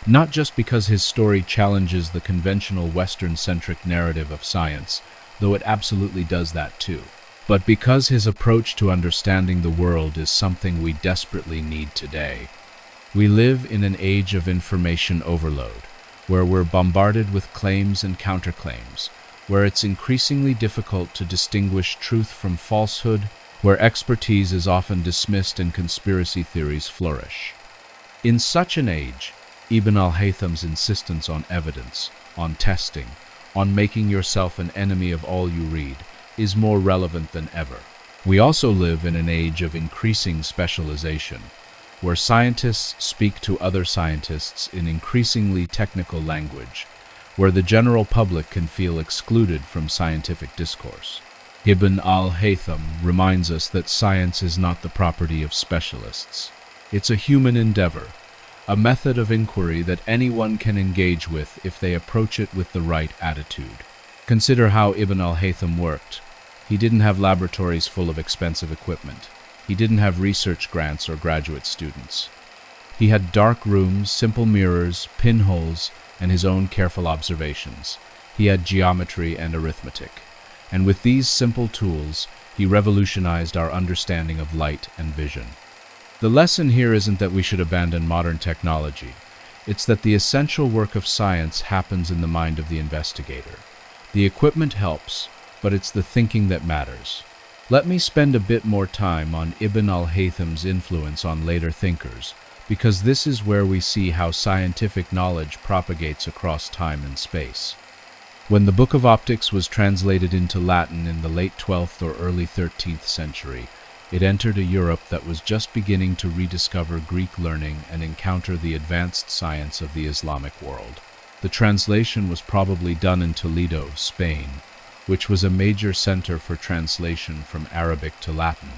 Not just because his story challenges the conventional Western-centric narrative of science, though it absolutely does that too. But because his approach to understanding the world is something we desperately need today, we live in an age of information overload, where we're bombarded with claims and counterclaims, where it's increasingly difficult to distinguish truth from falsehood, where expertise is often dismissed and conspiracy theories flourish. In such an age, Ibn al-Haytham's insistence on evidence, on testing, on making yourself an enemy of all you read, is more relevant than ever. We also live in an age of increasing specialization, where scientists speak to other scientists in increasingly technical language, where the general public can feel excluded from scientific discourse. Ibn al-Haytham reminds us that science is not the property of specialists. It's a human endeavor, a method of inquiry that anyone can engage with if they approach it with the right attitude. Consider how Ibn al-Haytham worked. He didn't have laboratories full of expensive equipment. He didn't have research grants or graduate students. He had dark rooms, simple mirrors, pinholes, and his own careful observations. He had geometry and arithmetic. And with these simple tools, he revolutionized our understanding of light and vision. The lesson here isn't that we should abandon modern technology. It's that the essential work of science happens in the mind of the investigator. The equipment helps, but it's the thinking that matters. Let me spend a bit more time on Ibn al-Haytham's influence on later thinkers, because this is where we see how scientific knowledge propagates across time and space. When the Book of Optics was translated into Latin in the late 12th or early 13th century, it entered a Europe that was just beginning to rediscover Greek learning and encounter the advanced science of the Islamic world. The translation was probably done in Toledo, Spain, which was a major center for translation from Arabic to Latin.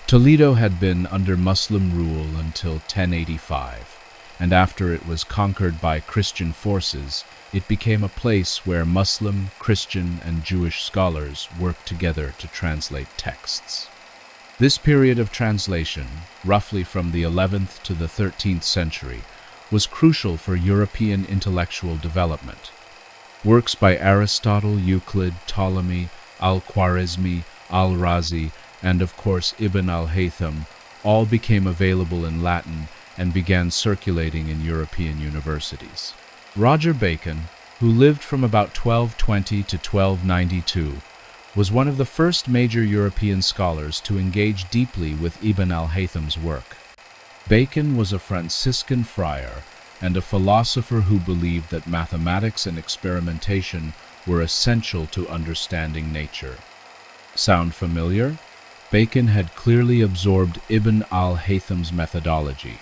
Toledo had been under Muslim rule until 1085, and after it was conquered by Christian forces, it became a place where Muslim, Christian, and Jewish scholars worked together to translate texts. This period of translation, roughly from the 11th to the 13th century, was crucial for European intellectual development. Works by Aristotle, Euclid, Ptolemy, al-Khwarizmi, al-Razi, and of course Ibn al-Haytham all became available in Latin and began circulating in European universities. Roger Bacon, who lived from about 1220 to 1292, was one of the first major European scholars to engage deeply with Ibn al-Haytham's work. Bacon was a Franciscan friar and a philosopher who believed that mathematics and experimentation were essential to understanding nature. Sound familiar? Bacon had clearly absorbed Ibn al-Haytham's methodology.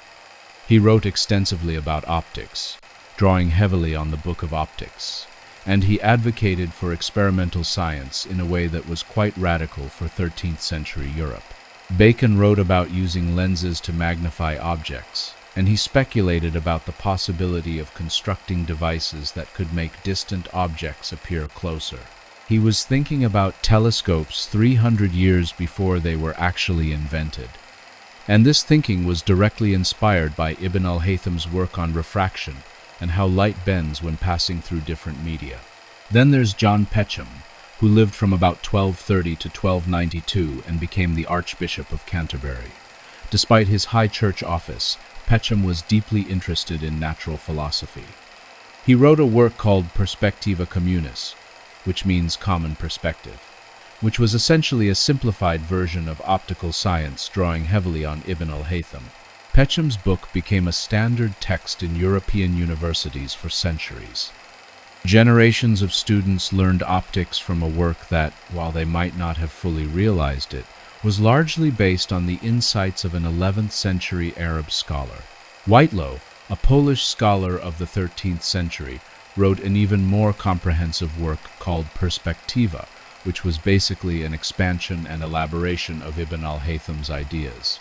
He wrote extensively about optics, drawing heavily on the Book of Optics, and he advocated for experimental science in a way that was quite radical for 13th century Europe. Bacon wrote about using lenses to magnify objects, and he speculated about the possibility of constructing devices that could make distant objects appear closer. He was thinking about telescopes 300 years before they were actually invented. And this thinking was directly inspired by Ibn al-Haytham's work on refraction and how light bends when passing through different media. Then there's John Peckham, who lived from about 1230 to 1292 and became the Archbishop of Canterbury. Despite his high church office, Peckham was deeply interested in natural philosophy. He wrote a work called Perspectiva Communis, which means common perspective, which was essentially a simplified version of optical science drawing heavily on Ibn al-Haytham. Peckham's book became a standard text in European universities for centuries. Generations of students learned optics from a work that, while they might not have fully realized it, was largely based on the insights of an 11th century Arab scholar. Whitelow, a Polish scholar of the 13th century, wrote an even more comprehensive work called Perspectiva, which was basically an expansion and elaboration of Ibn al-Haytham's ideas.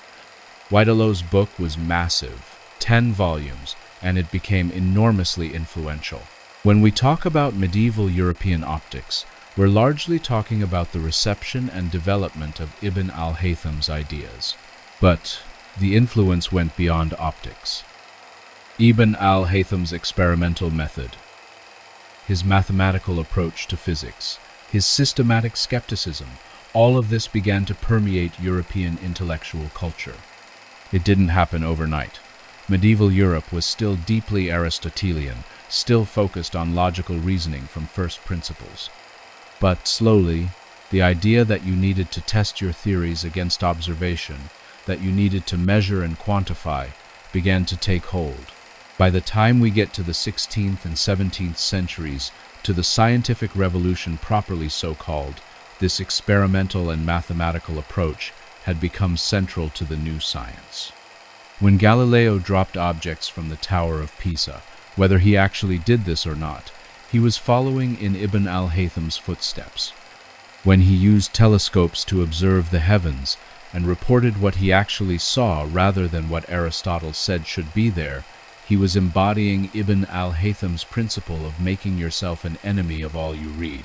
Whitelow's book was massive, 10 volumes, and it became enormously influential. When we talk about medieval European optics, we're largely talking about the reception and development of Ibn al-Haytham's ideas. But the influence went beyond optics. Ibn al-Haytham's experimental method, his mathematical approach to physics, his systematic skepticism, all of this began to permeate European intellectual culture. It didn't happen overnight. Medieval Europe was still deeply Aristotelian, still focused on logical reasoning from first principles. But slowly, the idea that you needed to test your theories against observation, that you needed to measure and quantify, began to take hold. By the time we get to the 16th and 17th centuries, to the scientific revolution properly so-called, this experimental and mathematical approach had become central to the new science. When Galileo dropped objects from the Tower of Pisa, whether he actually did this or not, he was following in Ibn al-Haytham's footsteps. When he used telescopes to observe the heavens and reported what he actually saw rather than what Aristotle said should be there, he was embodying Ibn al-Haytham's principle of making yourself an enemy of all you read.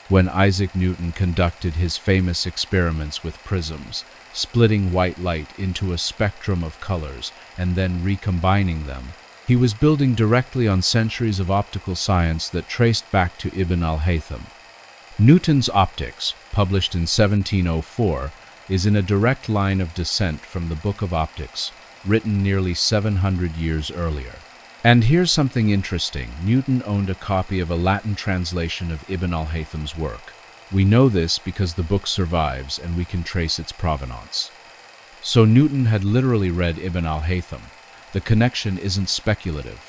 When Isaac Newton conducted his famous experiments with prisms, splitting white light into a spectrum of colors and then recombining them, he was building directly on centuries of optical science that traced back to Ibn al-Haytham. Newton's Optics, published in 1704, is in a direct line of descent from the Book of Optics, written nearly 700 years earlier. And here's something interesting. Newton owned a copy of a Latin translation of Ibn al-Haytham's work. We know this because the book survives and we can trace its provenance. So Newton had literally read Ibn al-Haytham. The connection isn't speculative.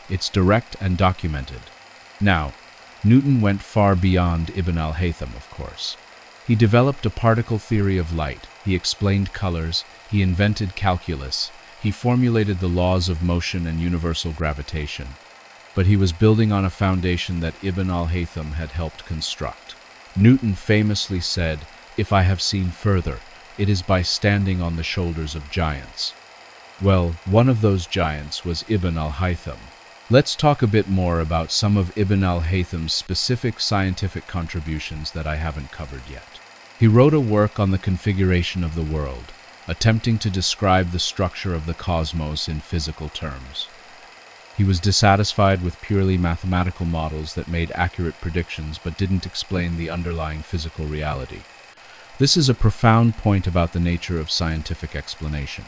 It's direct and documented. Now, Newton went far beyond Ibn al-Haytham, of course. He developed a particle theory of light. He explained colors. He invented calculus. He formulated the laws of motion and universal gravitation. But he was building on a foundation that Ibn al-Haytham had helped construct. Newton famously said, "If I have seen further, it is by standing on the shoulders of giants." Well, one of those giants was Ibn al-Haytham. Let's talk a bit more about some of Ibn al-Haytham's specific scientific contributions that I haven't covered yet. He wrote a work on the configuration of the world, attempting to describe the structure of the cosmos in physical terms. He was dissatisfied with purely mathematical models that made accurate predictions but didn't explain the underlying physical reality. This is a profound point about the nature of scientific explanation.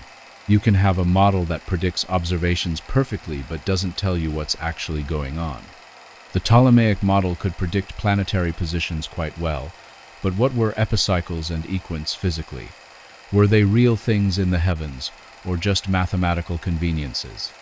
You can have a model that predicts observations perfectly but doesn't tell you what's actually going on. The Ptolemaic model could predict planetary positions quite well, but what were epicycles and equants physically? Were they real things in the heavens, or just mathematical conveniences?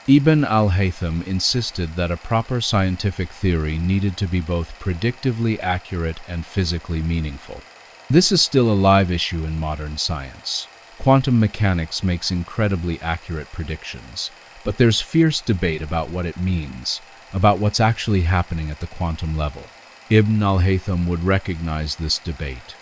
Ibn al-Haytham insisted that a proper scientific theory needed to be both predictively accurate and physically meaningful. This is still a live issue in modern science. Quantum mechanics makes incredibly accurate predictions, but there's fierce debate about what it means, about what's actually happening at the quantum level. Ibn al-Haytham would recognize this debate.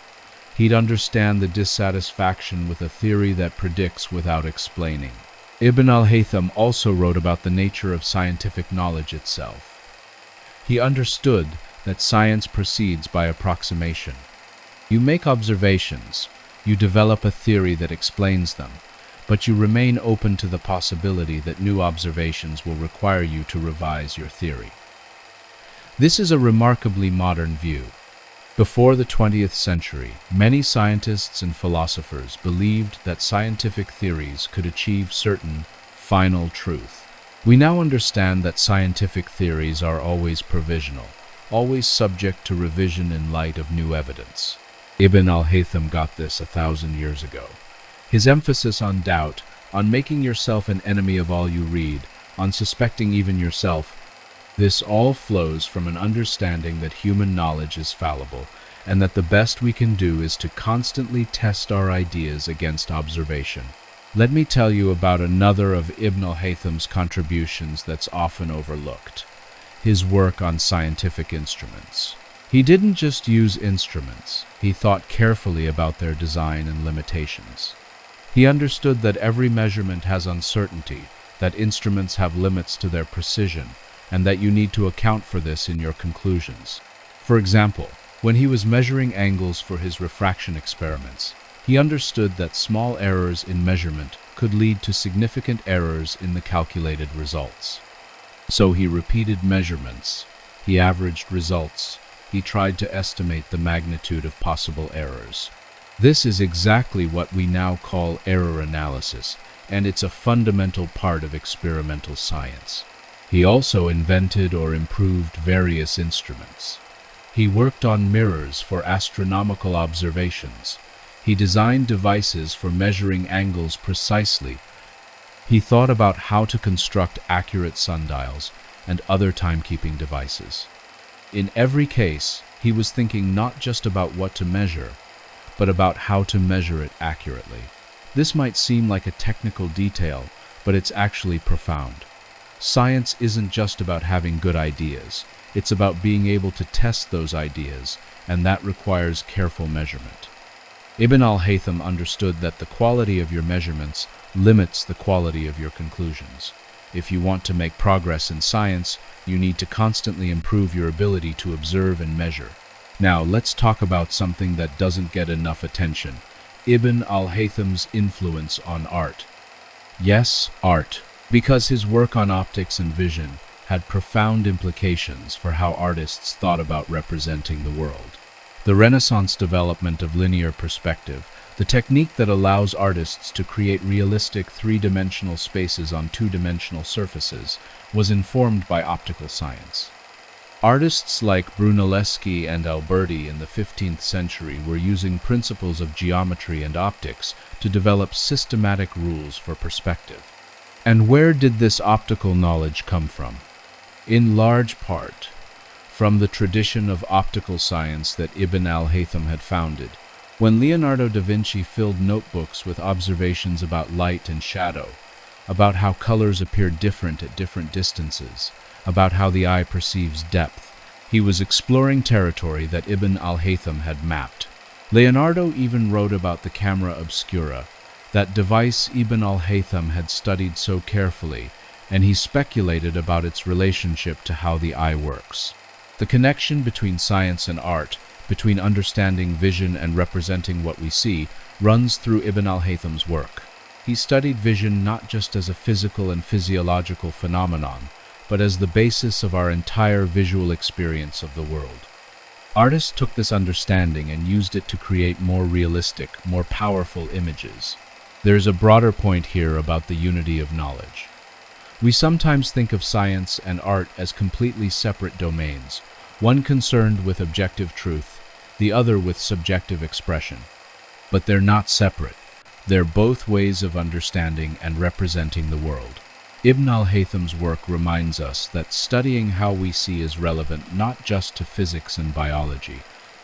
He'd understand the dissatisfaction with a theory that predicts without explaining. Ibn al-Haytham also wrote about the nature of scientific knowledge itself. He understood that science proceeds by approximation. You make observations, you develop a theory that explains them, but you remain open to the possibility that new observations will require you to revise your theory. This is a remarkably modern view. Before the 20th century, many scientists and philosophers believed that scientific theories could achieve certain final truth. We now understand that scientific theories are always provisional, always subject to revision in light of new evidence. Ibn al-Haytham got this 1,000 years ago. His emphasis on doubt, on making yourself an enemy of all you read, on suspecting even yourself, this all flows from an understanding that human knowledge is fallible, and that the best we can do is to constantly test our ideas against observation. Let me tell you about another of Ibn al-Haytham's contributions that's often overlooked: his work on scientific instruments. He didn't just use instruments, he thought carefully about their design and limitations. He understood that every measurement has uncertainty, that instruments have limits to their precision, and that you need to account for this in your conclusions. For example, when he was measuring angles for his refraction experiments, he understood that small errors in measurement could lead to significant errors in the calculated results. So he repeated measurements, he averaged results, he tried to estimate the magnitude of possible errors. This is exactly what we now call error analysis, and it's a fundamental part of experimental science. He also invented or improved various instruments. He worked on mirrors for astronomical observations. He designed devices for measuring angles precisely. He thought about how to construct accurate sundials and other timekeeping devices. In every case, he was thinking not just about what to measure, but about how to measure it accurately. This might seem like a technical detail, but it's actually profound. Science isn't just about having good ideas. It's about being able to test those ideas, and that requires careful measurement. Ibn al-Haytham understood that the quality of your measurements limits the quality of your conclusions. If you want to make progress in science, you need to constantly improve your ability to observe and measure. Now, let's talk about something that doesn't get enough attention: Ibn al-Haytham's influence on art. Yes, art, because his work on optics and vision had profound implications for how artists thought about representing the world. The Renaissance development of linear perspective, the technique that allows artists to create realistic three-dimensional spaces on two-dimensional surfaces, was informed by optical science. Artists like Brunelleschi and Alberti in the 15th century were using principles of geometry and optics to develop systematic rules for perspective. And where did this optical knowledge come from? In large part, from the tradition of optical science that Ibn al-Haytham had founded. When Leonardo da Vinci filled notebooks with observations about light and shadow, about how colors appear different at different distances, about how the eye perceives depth, he was exploring territory that Ibn al-Haytham had mapped. Leonardo even wrote about the camera obscura, that device Ibn al-Haytham had studied so carefully, and he speculated about its relationship to how the eye works. The connection between science and art, between understanding vision and representing what we see, runs through Ibn al-Haytham's work. He studied vision not just as a physical and physiological phenomenon, but as the basis of our entire visual experience of the world. Artists took this understanding and used it to create more realistic, more powerful images. There's a broader point here about the unity of knowledge. We sometimes think of science and art as completely separate domains, one concerned with objective truth, the other with subjective expression. But they're not separate. They're both ways of understanding and representing the world. Ibn al-Haytham's work reminds us that studying how we see is relevant not just to physics and biology,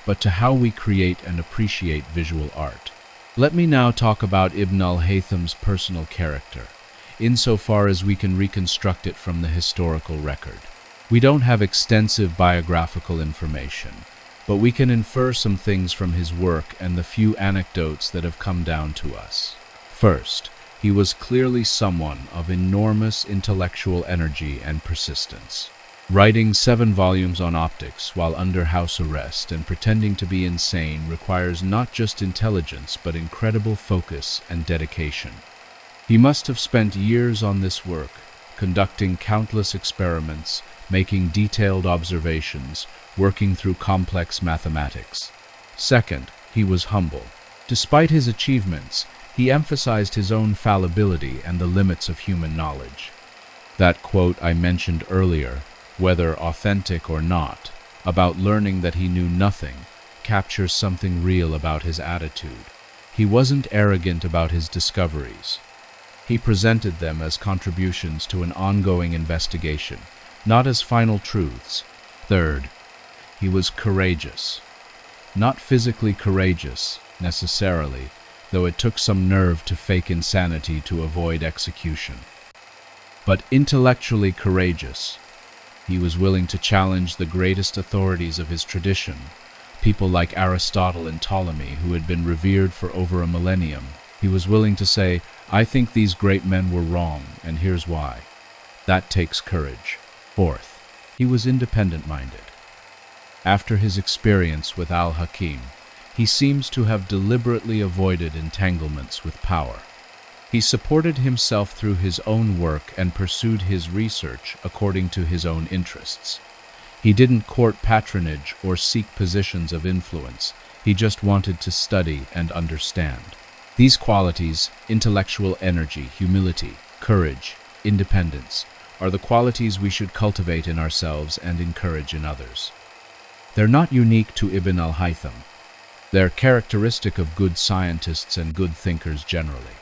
but to how we create and appreciate visual art. Let me now talk about Ibn al-Haytham's personal character, insofar as we can reconstruct it from the historical record. We don't have extensive biographical information, but we can infer some things from his work and the few anecdotes that have come down to us. First, he was clearly someone of enormous intellectual energy and persistence. Writing 7 volumes on optics while under house arrest and pretending to be insane requires not just intelligence but incredible focus and dedication. He must have spent years on this work, conducting countless experiments, making detailed observations, working through complex mathematics. Second, he was humble. Despite his achievements, he emphasized his own fallibility and the limits of human knowledge. That quote I mentioned earlier, whether authentic or not, about learning that he knew nothing, captures something real about his attitude. He wasn't arrogant about his discoveries. He presented them as contributions to an ongoing investigation, not as final truths. Third, he was courageous. Not physically courageous, necessarily, though it took some nerve to fake insanity to avoid execution. But intellectually courageous. He was willing to challenge the greatest authorities of his tradition, people like Aristotle and Ptolemy, who had been revered for over a millennium. He was willing to say, "I think these great men were wrong, and here's why." That takes courage. Fourth, he was independent-minded. After his experience with al-Hakim, he seems to have deliberately avoided entanglements with power. He supported himself through his own work and pursued his research according to his own interests. He didn't court patronage or seek positions of influence. He just wanted to study and understand. These qualities, intellectual energy, humility, courage, independence, are the qualities we should cultivate in ourselves and encourage in others. They're not unique to Ibn al-Haytham. They're characteristic of good scientists and good thinkers generally.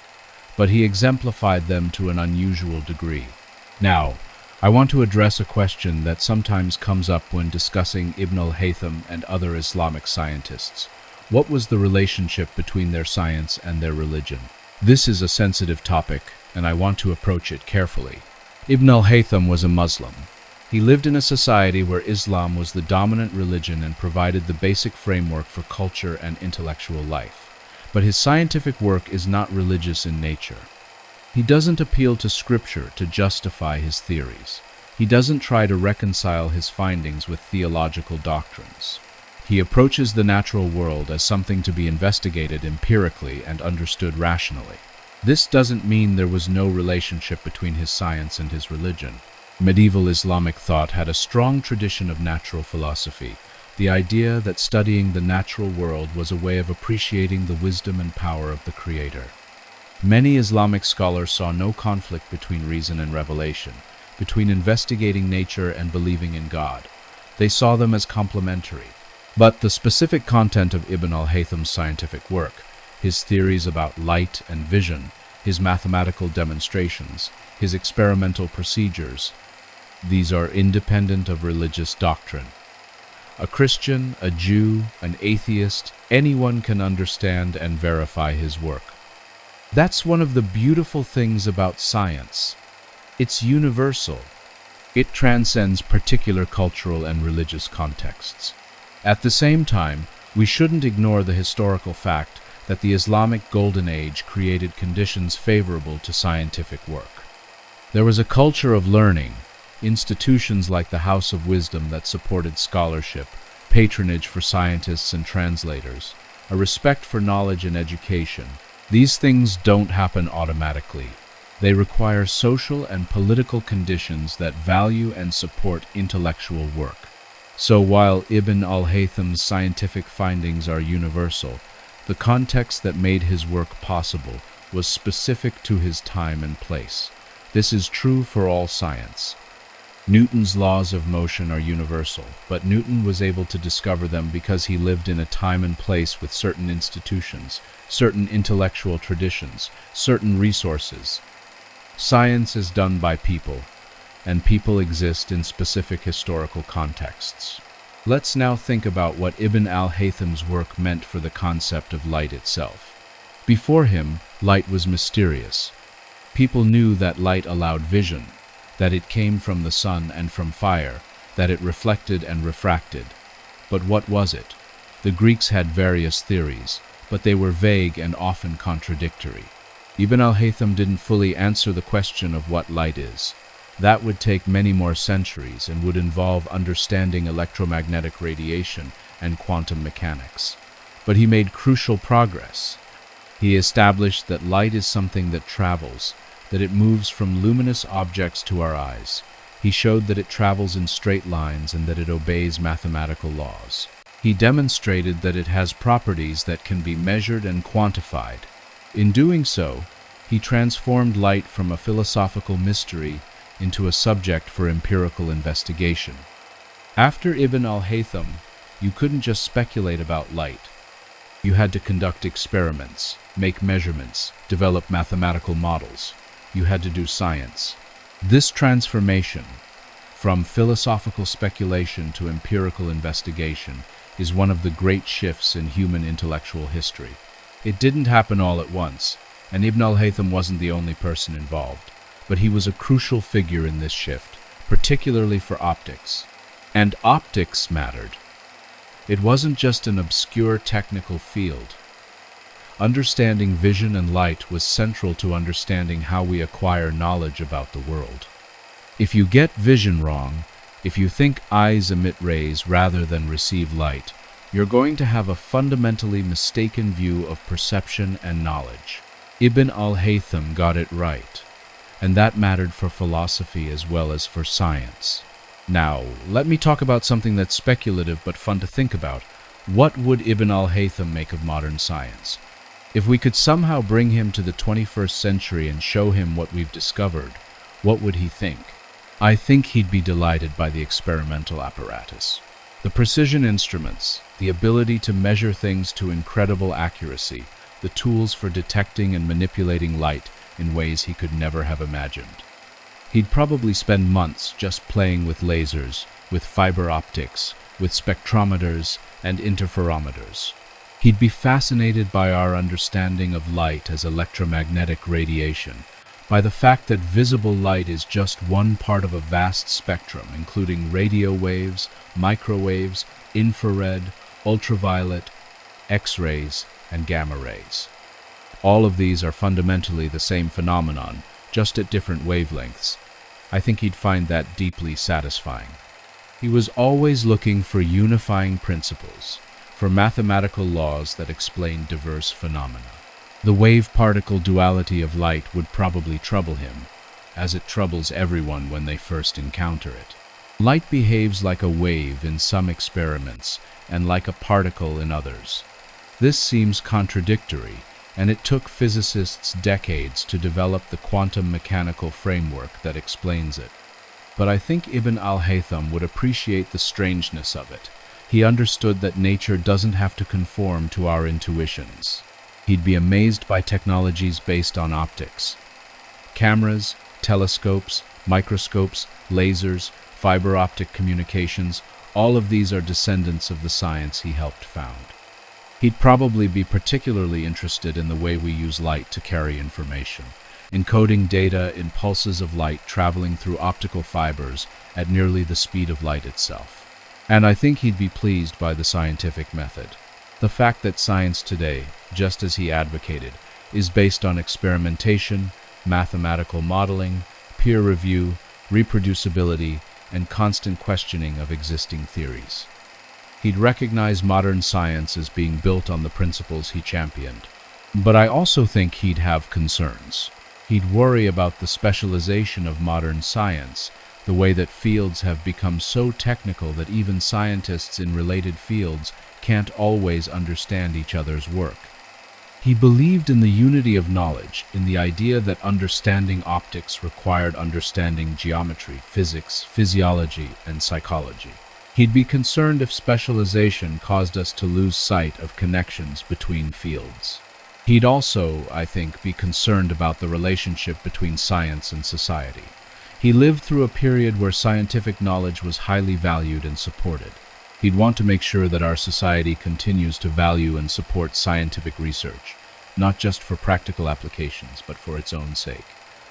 But he exemplified them to an unusual degree. Now, I want to address a question that sometimes comes up when discussing Ibn al-Haytham and other Islamic scientists. What was the relationship between their science and their religion? This is a sensitive topic, and I want to approach it carefully. Ibn al-Haytham was a Muslim. He lived in a society where Islam was the dominant religion and provided the basic framework for culture and intellectual life. But his scientific work is not religious in nature. He doesn't appeal to scripture to justify his theories. He doesn't try to reconcile his findings with theological doctrines. He approaches the natural world as something to be investigated empirically and understood rationally. This doesn't mean there was no relationship between his science and his religion. Medieval Islamic thought had a strong tradition of natural philosophy, the idea that studying the natural world was a way of appreciating the wisdom and power of the Creator. Many Islamic scholars saw no conflict between reason and revelation, between investigating nature and believing in God. They saw them as complementary. But the specific content of Ibn al-Haytham's scientific work, his theories about light and vision, his mathematical demonstrations, his experimental procedures, these are independent of religious doctrine. A Christian, a Jew, an atheist, anyone can understand and verify his work. That's one of the beautiful things about science. It's universal. It transcends particular cultural and religious contexts. At the same time, we shouldn't ignore the historical fact that the Islamic Golden Age created conditions favorable to scientific work. There was a culture of learning, institutions like the House of Wisdom that supported scholarship, patronage for scientists and translators, a respect for knowledge and education. These things don't happen automatically. They require social and political conditions that value and support intellectual work. So while Ibn al-Haytham's scientific findings are universal, the context that made his work possible was specific to his time and place. This is true for all science. Newton's laws of motion are universal, but Newton was able to discover them because he lived in a time and place with certain institutions, certain intellectual traditions, certain resources. Science is done by people, and people exist in specific historical contexts. Let's now think about what Ibn al-Haytham's work meant for the concept of light itself. Before him, light was mysterious. People knew that light allowed vision, that it came from the sun and from fire, that it reflected and refracted. But what was it? The Greeks had various theories, but they were vague and often contradictory. Ibn al-Haytham didn't fully answer the question of what light is. That would take many more centuries and would involve understanding electromagnetic radiation and quantum mechanics. But he made crucial progress. He established that light is something that travels, that it moves from luminous objects to our eyes. He showed that it travels in straight lines and that it obeys mathematical laws. He demonstrated that it has properties that can be measured and quantified. In doing so, he transformed light from a philosophical mystery into a subject for empirical investigation. After Ibn al-Haytham, you couldn't just speculate about light. You had to conduct experiments, make measurements, develop mathematical models. You had to do science. This transformation, from philosophical speculation to empirical investigation, is one of the great shifts in human intellectual history. It didn't happen all at once, and Ibn al-Haytham wasn't the only person involved, but he was a crucial figure in this shift, particularly for optics. And optics mattered. It wasn't just an obscure technical field. Understanding vision and light was central to understanding how we acquire knowledge about the world. If you get vision wrong, if you think eyes emit rays rather than receive light, you're going to have a fundamentally mistaken view of perception and knowledge. Ibn al-Haytham got it right, and that mattered for philosophy as well as for science. Now, let me talk about something that's speculative but fun to think about. What would Ibn al-Haytham make of modern science? If we could somehow bring him to the 21st century and show him what we've discovered, what would he think? I think he'd be delighted by the experimental apparatus. The precision instruments, the ability to measure things to incredible accuracy, the tools for detecting and manipulating light in ways he could never have imagined. He'd probably spend months just playing with lasers, with fiber optics, with spectrometers and interferometers. He'd be fascinated by our understanding of light as electromagnetic radiation, by the fact that visible light is just one part of a vast spectrum, including radio waves, microwaves, infrared, ultraviolet, X-rays, and gamma rays. All of these are fundamentally the same phenomenon, just at different wavelengths. I think he'd find that deeply satisfying. He was always looking for unifying principles, for mathematical laws that explain diverse phenomena. The wave-particle duality of light would probably trouble him, as it troubles everyone when they first encounter it. Light behaves like a wave in some experiments and like a particle in others. This seems contradictory, and it took physicists decades to develop the quantum mechanical framework that explains it. But I think Ibn al-Haytham would appreciate the strangeness of it. He understood that nature doesn't have to conform to our intuitions. He'd be amazed by technologies based on optics. Cameras, telescopes, microscopes, lasers, fiber optic communications, all of these are descendants of the science he helped found. He'd probably be particularly interested in the way we use light to carry information, encoding data in pulses of light traveling through optical fibers at nearly the speed of light itself. And I think he'd be pleased by the scientific method. The fact that science today, just as he advocated, is based on experimentation, mathematical modeling, peer review, reproducibility, and constant questioning of existing theories. He'd recognize modern science as being built on the principles he championed. But I also think he'd have concerns. He'd worry about the specialization of modern science, the way that fields have become so technical that even scientists in related fields can't always understand each other's work. He believed in the unity of knowledge, in the idea that understanding optics required understanding geometry, physics, physiology, and psychology. He'd be concerned if specialization caused us to lose sight of connections between fields. He'd also, I think, be concerned about the relationship between science and society. He lived through a period where scientific knowledge was highly valued and supported. He'd want to make sure that our society continues to value and support scientific research, not just for practical applications, but for its own sake,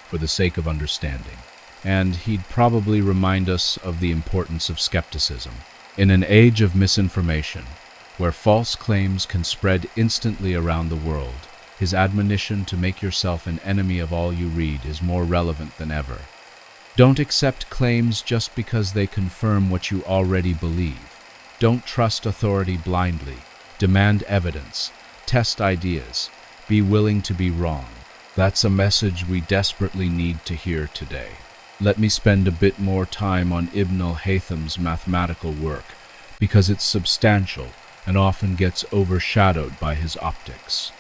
for the sake of understanding. And he'd probably remind us of the importance of skepticism. In an age of misinformation, where false claims can spread instantly around the world, his admonition to make yourself an enemy of all you read is more relevant than ever. Don't accept claims just because they confirm what you already believe. Don't trust authority blindly. Demand evidence. Test ideas. Be willing to be wrong. That's a message we desperately need to hear today. Let me spend a bit more time on Ibn al-Haytham's mathematical work, because it's substantial and often gets overshadowed by his optics.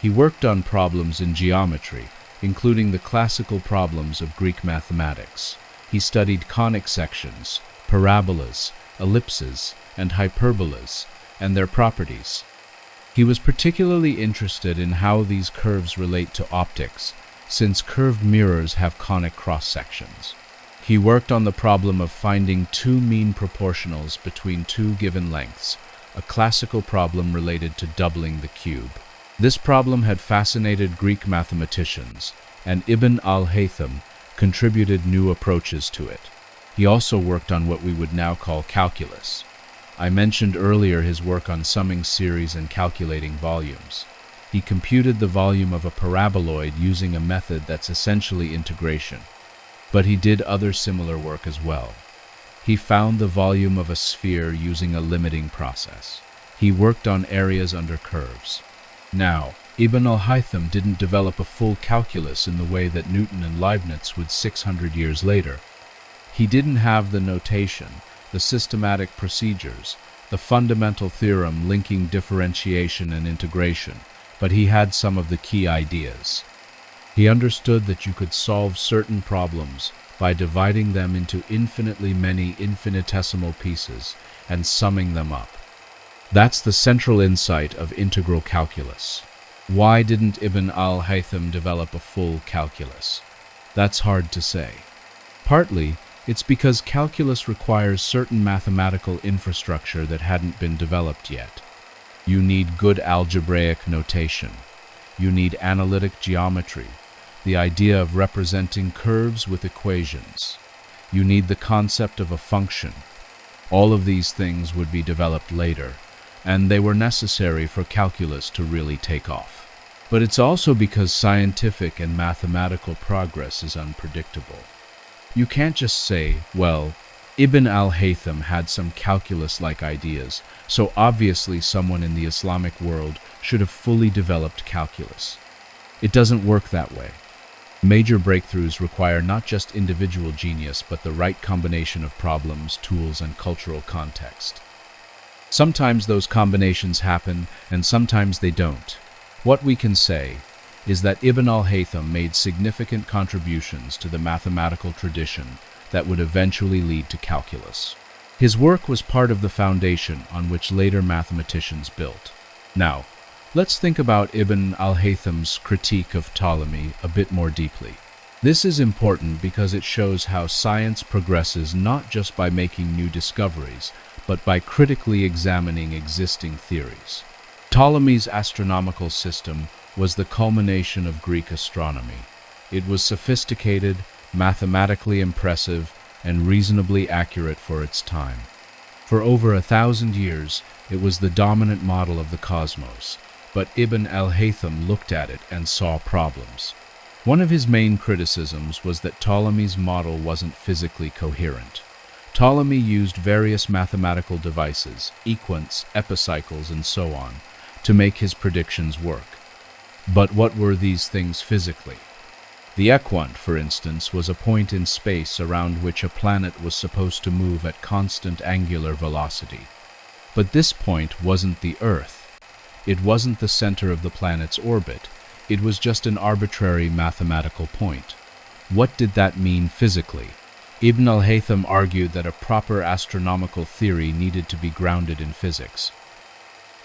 He worked on problems in geometry, including the classical problems of Greek mathematics. He studied conic sections, parabolas, ellipses, and hyperbolas, and their properties. He was particularly interested in how these curves relate to optics, since curved mirrors have conic cross-sections. He worked on the problem of finding two mean proportionals between two given lengths, a classical problem related to doubling the cube. This problem had fascinated Greek mathematicians, and Ibn al-Haytham contributed new approaches to it. He also worked on what we would now call calculus. I mentioned earlier his work on summing series and calculating volumes. He computed the volume of a paraboloid using a method that's essentially integration. But he did other similar work as well. He found the volume of a sphere using a limiting process. He worked on areas under curves. Now, Ibn al-Haytham didn't develop a full calculus in the way that Newton and Leibniz would 600 years later. He didn't have the notation, the systematic procedures, the fundamental theorem linking differentiation and integration, but he had some of the key ideas. He understood that you could solve certain problems by dividing them into infinitely many infinitesimal pieces and summing them up. That's the central insight of integral calculus. Why didn't Ibn al-Haytham develop a full calculus? That's hard to say. Partly, it's because calculus requires certain mathematical infrastructure that hadn't been developed yet. You need good algebraic notation. You need analytic geometry, the idea of representing curves with equations. You need the concept of a function. All of these things would be developed later, and they were necessary for calculus to really take off. But it's also because scientific and mathematical progress is unpredictable. You can't just say, well, Ibn al-Haytham had some calculus-like ideas, so obviously someone in the Islamic world should have fully developed calculus. It doesn't work that way. Major breakthroughs require not just individual genius, but the right combination of problems, tools, and cultural context. Sometimes those combinations happen, and sometimes they don't. What we can say is that Ibn al-Haytham made significant contributions to the mathematical tradition that would eventually lead to calculus. His work was part of the foundation on which later mathematicians built. Now, let's think about Ibn al-Haytham's critique of Ptolemy a bit more deeply. This is important because it shows how science progresses not just by making new discoveries, but by critically examining existing theories. Ptolemy's astronomical system was the culmination of Greek astronomy. It was sophisticated, mathematically impressive, and reasonably accurate for its time. For over 1,000 years, it was the dominant model of the cosmos, but Ibn al-Haytham looked at it and saw problems. One of his main criticisms was that Ptolemy's model wasn't physically coherent. Ptolemy used various mathematical devices, equants, epicycles, and so on, to make his predictions work. But what were these things physically? The equant, for instance, was a point in space around which a planet was supposed to move at constant angular velocity. But this point wasn't the Earth. It wasn't the center of the planet's orbit. It was just an arbitrary mathematical point. What did that mean physically? Ibn al-Haytham argued that a proper astronomical theory needed to be grounded in physics.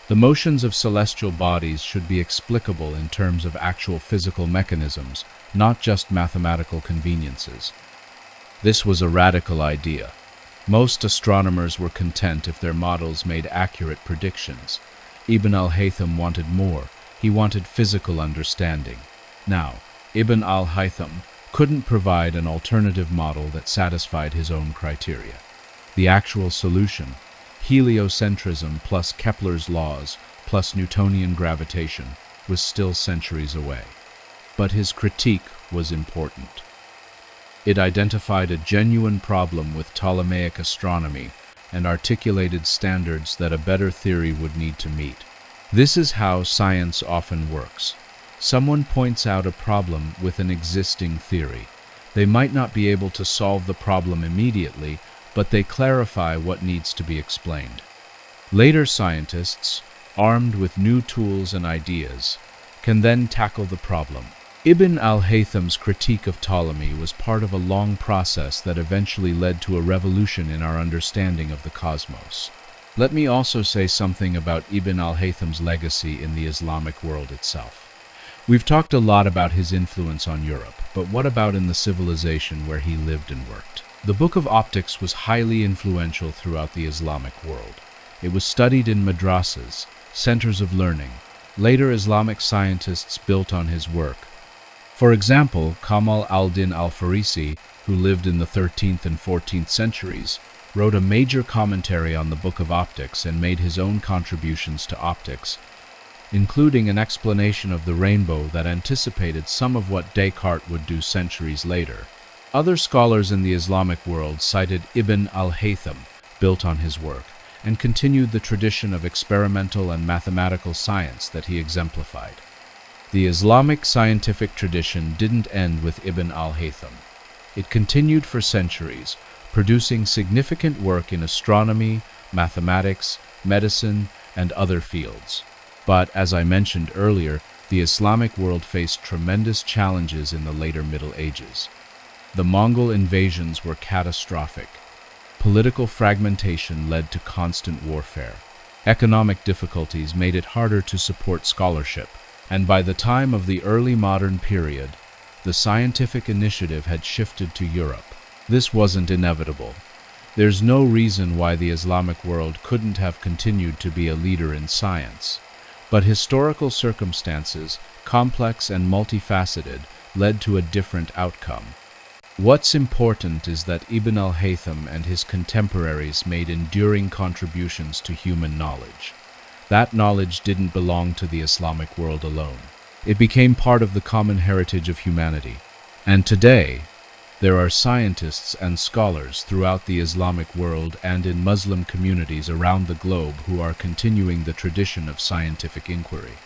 The motions of celestial bodies should be explicable in terms of actual physical mechanisms, not just mathematical conveniences. This was a radical idea. Most astronomers were content if their models made accurate predictions. Ibn al-Haytham wanted more. He wanted physical understanding. Now, Ibn al-Haytham couldn't provide an alternative model that satisfied his own criteria. The actual solution, heliocentrism plus Kepler's laws plus Newtonian gravitation, was still centuries away. But his critique was important. It identified a genuine problem with Ptolemaic astronomy and articulated standards that a better theory would need to meet. This is how science often works. Someone points out a problem with an existing theory. They might not be able to solve the problem immediately, but they clarify what needs to be explained. Later scientists, armed with new tools and ideas, can then tackle the problem. Ibn al-Haytham's critique of Ptolemy was part of a long process that eventually led to a revolution in our understanding of the cosmos. Let me also say something about Ibn al-Haytham's legacy in the Islamic world itself. We've talked a lot about his influence on Europe, but what about in the civilization where he lived and worked? The Book of Optics was highly influential throughout the Islamic world. It was studied in madrasas, centers of learning. Later Islamic scientists built on his work. For example, Kamal al-Din al-Farisi, who lived in the 13th and 14th centuries, wrote a major commentary on the Book of Optics and made his own contributions to optics, including an explanation of the rainbow that anticipated some of what Descartes would do centuries later. Other scholars in the Islamic world cited Ibn al-Haytham, built on his work, and continued the tradition of experimental and mathematical science that he exemplified. The Islamic scientific tradition didn't end with Ibn al-Haytham. It continued for centuries, producing significant work in astronomy, mathematics, medicine, and other fields. But, as I mentioned earlier, the Islamic world faced tremendous challenges in the later Middle Ages. The Mongol invasions were catastrophic. Political fragmentation led to constant warfare. Economic difficulties made it harder to support scholarship, and by the time of the early modern period, the scientific initiative had shifted to Europe. This wasn't inevitable. There's no reason why the Islamic world couldn't have continued to be a leader in science. But historical circumstances, complex and multifaceted, led to a different outcome. What's important is that Ibn al-Haytham and his contemporaries made enduring contributions to human knowledge. That knowledge didn't belong to the Islamic world alone. It became part of the common heritage of humanity. And today, there are scientists and scholars throughout the Islamic world and in Muslim communities around the globe who are continuing the tradition of scientific inquiry.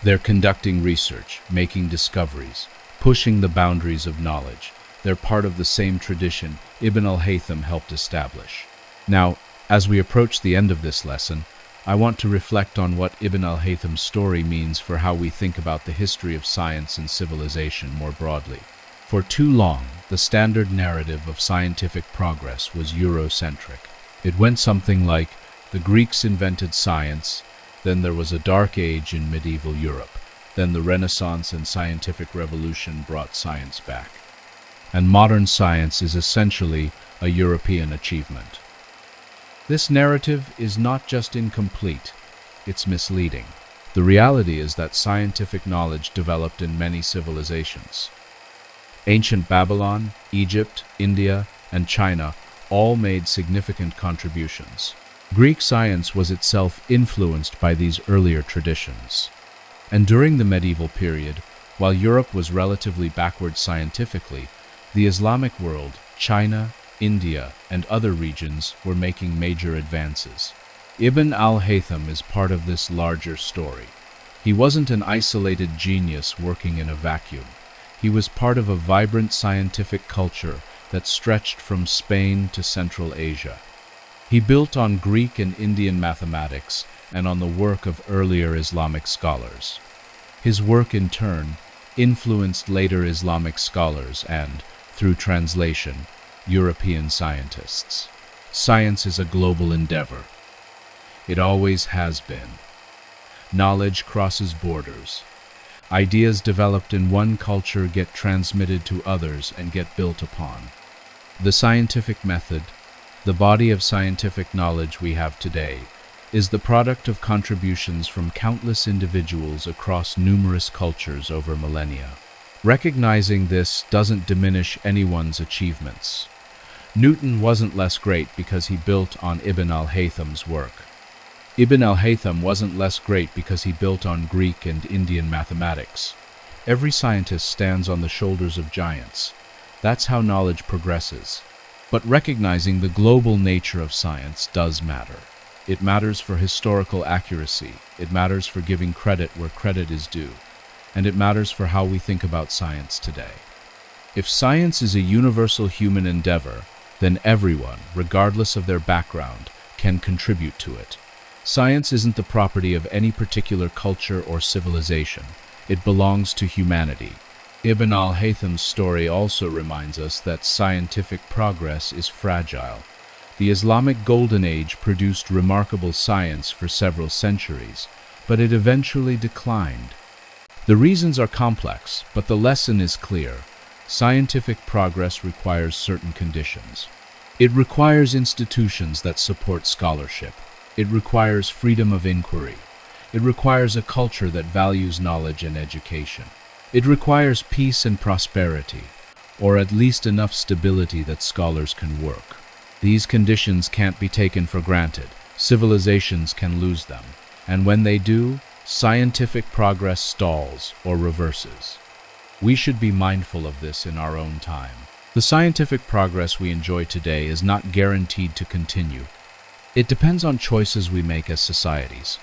They're conducting research, making discoveries, pushing the boundaries of knowledge. They're part of the same tradition Ibn al-Haytham helped establish. Now, as we approach the end of this lesson, I want to reflect on what Ibn al-Haytham's story means for how we think about the history of science and civilization more broadly. For too long, the standard narrative of scientific progress was Eurocentric. It went something like, the Greeks invented science, then there was a dark age in medieval Europe, then the Renaissance and scientific revolution brought science back. And modern science is essentially a European achievement. This narrative is not just incomplete, it's misleading. The reality is that scientific knowledge developed in many civilizations. Ancient Babylon, Egypt, India, and China all made significant contributions. Greek science was itself influenced by these earlier traditions. And during the medieval period, while Europe was relatively backward scientifically, the Islamic world, China, India, and other regions were making major advances. Ibn al-Haytham is part of this larger story. He wasn't an isolated genius working in a vacuum. He was part of a vibrant scientific culture that stretched from Spain to Central Asia. He built on Greek and Indian mathematics and on the work of earlier Islamic scholars. His work, in turn, influenced later Islamic scholars and, through translation, European scientists. Science is a global endeavor. It always has been. Knowledge crosses borders. Ideas developed in one culture get transmitted to others and get built upon. The scientific method, the body of scientific knowledge we have today, is the product of contributions from countless individuals across numerous cultures over millennia. Recognizing this doesn't diminish anyone's achievements. Newton wasn't less great because he built on Ibn al-Haytham's work. Ibn al-Haytham wasn't less great because he built on Greek and Indian mathematics. Every scientist stands on the shoulders of giants. That's how knowledge progresses. But recognizing the global nature of science does matter. It matters for historical accuracy, it matters for giving credit where credit is due, and it matters for how we think about science today. If science is a universal human endeavor, then everyone, regardless of their background, can contribute to it. Science isn't the property of any particular culture or civilization. It belongs to humanity. Ibn al-Haytham's story also reminds us that scientific progress is fragile. The Islamic Golden Age produced remarkable science for several centuries, but it eventually declined. The reasons are complex, but the lesson is clear. Scientific progress requires certain conditions. It requires institutions that support scholarship. It requires freedom of inquiry. It requires a culture that values knowledge and education. It requires peace and prosperity, or at least enough stability that scholars can work. These conditions can't be taken for granted. Civilizations can lose them, and when they do, scientific progress stalls or reverses. We should be mindful of this in our own time. The scientific progress we enjoy today is not guaranteed to continue. It depends on choices we make as societies,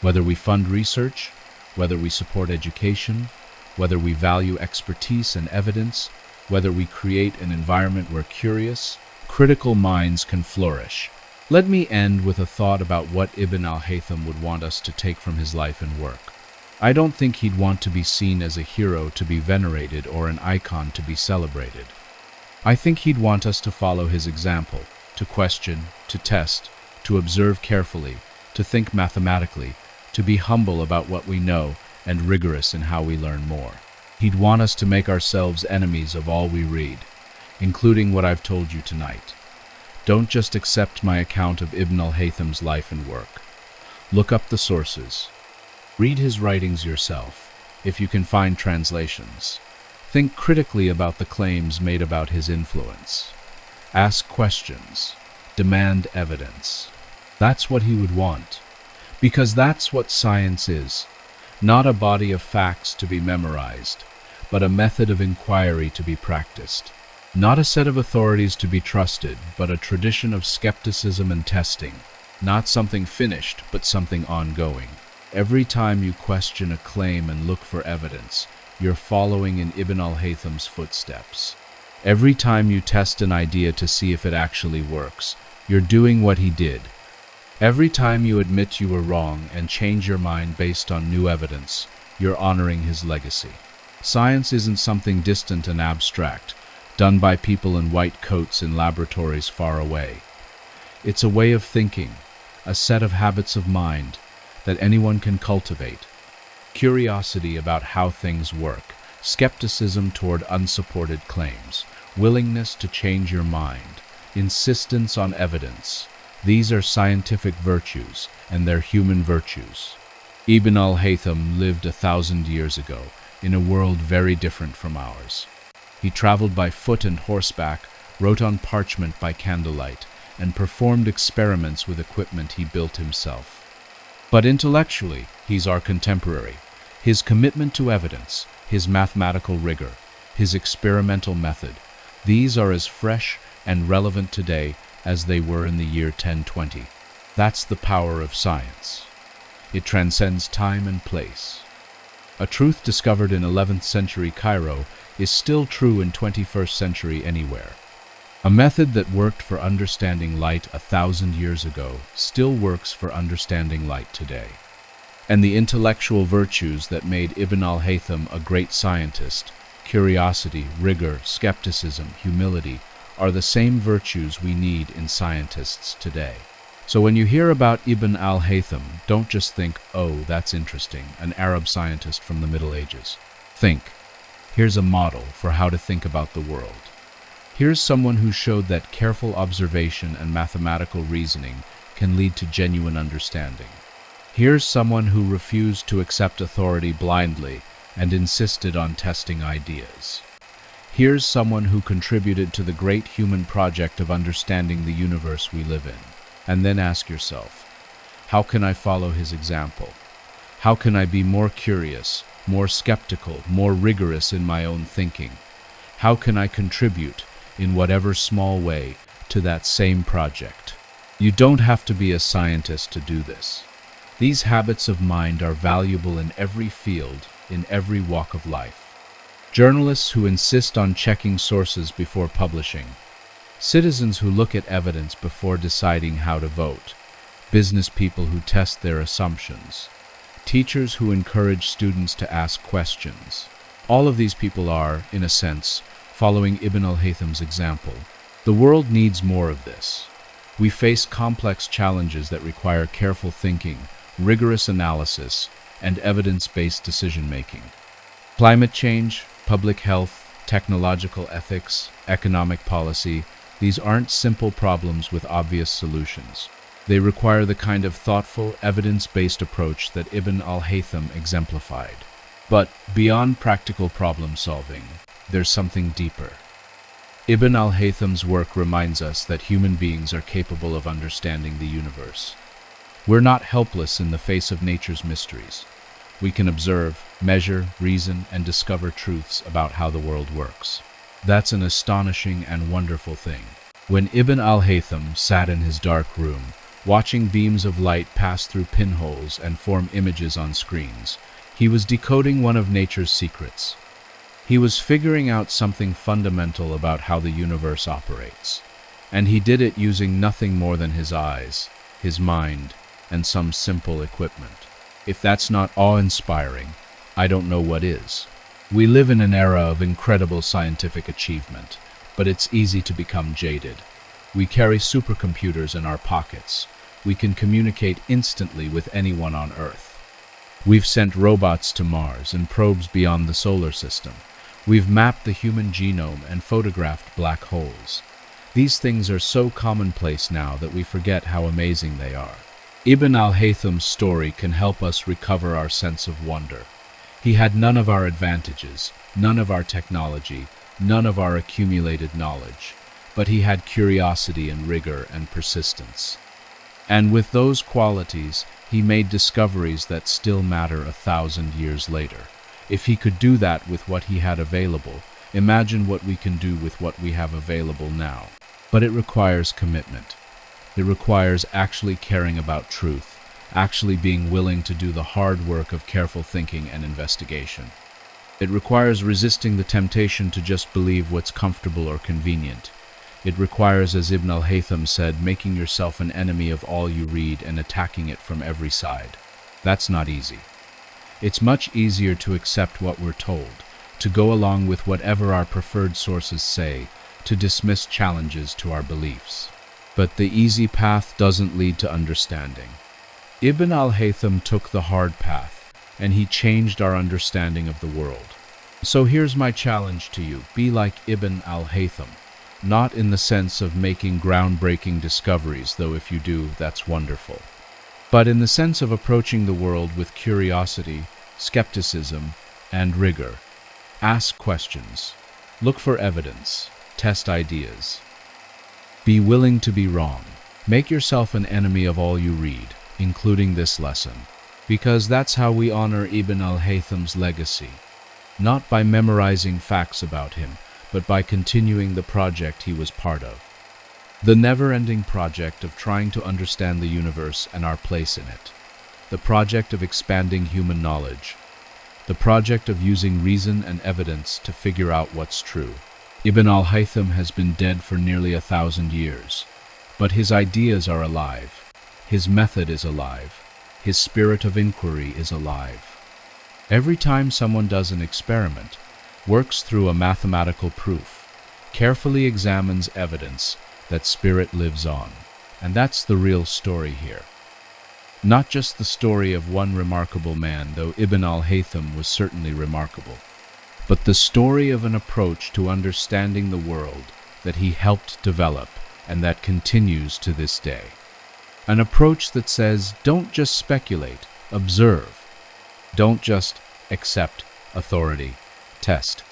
whether we fund research, whether we support education, whether we value expertise and evidence, whether we create an environment where curious, critical minds can flourish. Let me end with a thought about what Ibn al-Haytham would want us to take from his life and work. I don't think he'd want to be seen as a hero to be venerated or an icon to be celebrated. I think he'd want us to follow his example, to question, to test, to observe carefully, to think mathematically, to be humble about what we know and rigorous in how we learn more. He'd want us to make ourselves enemies of all we read, including what I've told you tonight. Don't just accept my account of Ibn al-Haytham's life and work. Look up the sources. Read his writings yourself, if you can find translations. Think critically about the claims made about his influence. Ask questions. Demand evidence. That's what he would want. Because that's what science is. Not a body of facts to be memorized, but a method of inquiry to be practiced. Not a set of authorities to be trusted, but a tradition of skepticism and testing. Not something finished, but something ongoing. Every time you question a claim and look for evidence, you're following in Ibn al-Haytham's footsteps. Every time you test an idea to see if it actually works, you're doing what he did. Every time you admit you were wrong and change your mind based on new evidence, you're honoring his legacy. Science isn't something distant and abstract, done by people in white coats in laboratories far away. It's a way of thinking, a set of habits of mind that anyone can cultivate. Curiosity about how things work, skepticism toward unsupported claims, willingness to change your mind, insistence on evidence. These are scientific virtues, and they're human virtues. Ibn al-Haytham lived 1,000 years ago, in a world very different from ours. He traveled by foot and horseback, wrote on parchment by candlelight, and performed experiments with equipment he built himself. But intellectually, he's our contemporary. His commitment to evidence, his mathematical rigor, his experimental method, these are as fresh and relevant today as they were in the year 1020. That's the power of science. It transcends time and place. A truth discovered in 11th century Cairo is still true in 21st century anywhere. A method that worked for understanding light 1,000 years ago still works for understanding light today. And the intellectual virtues that made Ibn al-Haytham a great scientist, curiosity, rigor, skepticism, humility, are the same virtues we need in scientists today. So when you hear about Ibn al-Haytham, don't just think, oh, that's interesting, an Arab scientist from the Middle Ages. Think, here's a model for how to think about the world. Here's someone who showed that careful observation and mathematical reasoning can lead to genuine understanding. Here's someone who refused to accept authority blindly and insisted on testing ideas. Here's someone who contributed to the great human project of understanding the universe we live in. And then ask yourself, how can I follow his example? How can I be more curious, more skeptical, more rigorous in my own thinking? How can I contribute, in whatever small way, to that same project? You don't have to be a scientist to do this. These habits of mind are valuable in every field, in every walk of life. Journalists who insist on checking sources before publishing, citizens who look at evidence before deciding how to vote, business people who test their assumptions, teachers who encourage students to ask questions. All of these people are, in a sense, following Ibn al-Haytham's example. The world needs more of this. We face complex challenges that require careful thinking, rigorous analysis, and evidence-based decision-making. Climate change, public health, technological ethics, economic policy, these aren't simple problems with obvious solutions. They require the kind of thoughtful, evidence-based approach that Ibn al-Haytham exemplified. But beyond practical problem-solving, there's something deeper. Ibn al-Haytham's work reminds us that human beings are capable of understanding the universe. We're not helpless in the face of nature's mysteries. We can observe, measure, reason, and discover truths about how the world works. That's an astonishing and wonderful thing. When Ibn al-Haytham sat in his dark room, watching beams of light pass through pinholes and form images on screens, he was decoding one of nature's secrets. He was figuring out something fundamental about how the universe operates. And he did it using nothing more than his eyes, his mind, and some simple equipment. If that's not awe-inspiring, I don't know what is. We live in an era of incredible scientific achievement, but it's easy to become jaded. We carry supercomputers in our pockets. We can communicate instantly with anyone on Earth. We've sent robots to Mars and probes beyond the solar system. We've mapped the human genome and photographed black holes. These things are so commonplace now that we forget how amazing they are. Ibn al-Haytham's story can help us recover our sense of wonder. He had none of our advantages, none of our technology, none of our accumulated knowledge, but he had curiosity and rigor and persistence. And with those qualities, he made discoveries that still matter 1,000 years later. If he could do that with what he had available, imagine what we can do with what we have available now. But it requires commitment. It requires actually caring about truth, actually being willing to do the hard work of careful thinking and investigation. It requires resisting the temptation to just believe what's comfortable or convenient. It requires, as Ibn al-Haytham said, making yourself an enemy of all you read and attacking it from every side. That's not easy. It's much easier to accept what we're told, to go along with whatever our preferred sources say, to dismiss challenges to our beliefs. But the easy path doesn't lead to understanding. Ibn al-Haytham took the hard path, and he changed our understanding of the world. So here's my challenge to you: be like Ibn al-Haytham. Not in the sense of making groundbreaking discoveries, though if you do, that's wonderful, but in the sense of approaching the world with curiosity, skepticism, and rigor. Ask questions. Look for evidence. Test ideas. Be willing to be wrong. Make yourself an enemy of all you read, including this lesson, because that's how we honor Ibn al-Haytham's legacy. Not by memorizing facts about him, but by continuing the project he was part of. The never-ending project of trying to understand the universe and our place in it. The project of expanding human knowledge. The project of using reason and evidence to figure out what's true. Ibn al-Haytham has been dead for nearly 1,000 years, but his ideas are alive. His method is alive. His spirit of inquiry is alive. Every time someone does an experiment, works through a mathematical proof, carefully examines evidence, that spirit lives on. And that's the real story here. Not just the story of one remarkable man, though Ibn al-Haytham was certainly remarkable, but the story of an approach to understanding the world that he helped develop and that continues to this day. An approach that says, don't just speculate, observe. Don't just accept authority, test.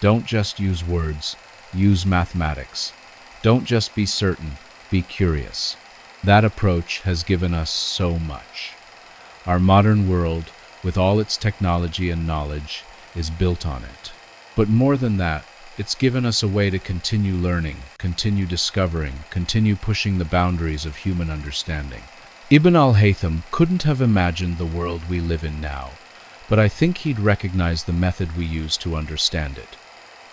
Don't just use words, use mathematics. Don't just be certain, be curious. That approach has given us so much. Our modern world, with all its technology and knowledge, is built on it. But more than that, it's given us a way to continue learning, continue discovering, continue pushing the boundaries of human understanding. Ibn al-Haytham couldn't have imagined the world we live in now, but I think he'd recognize the method we use to understand it.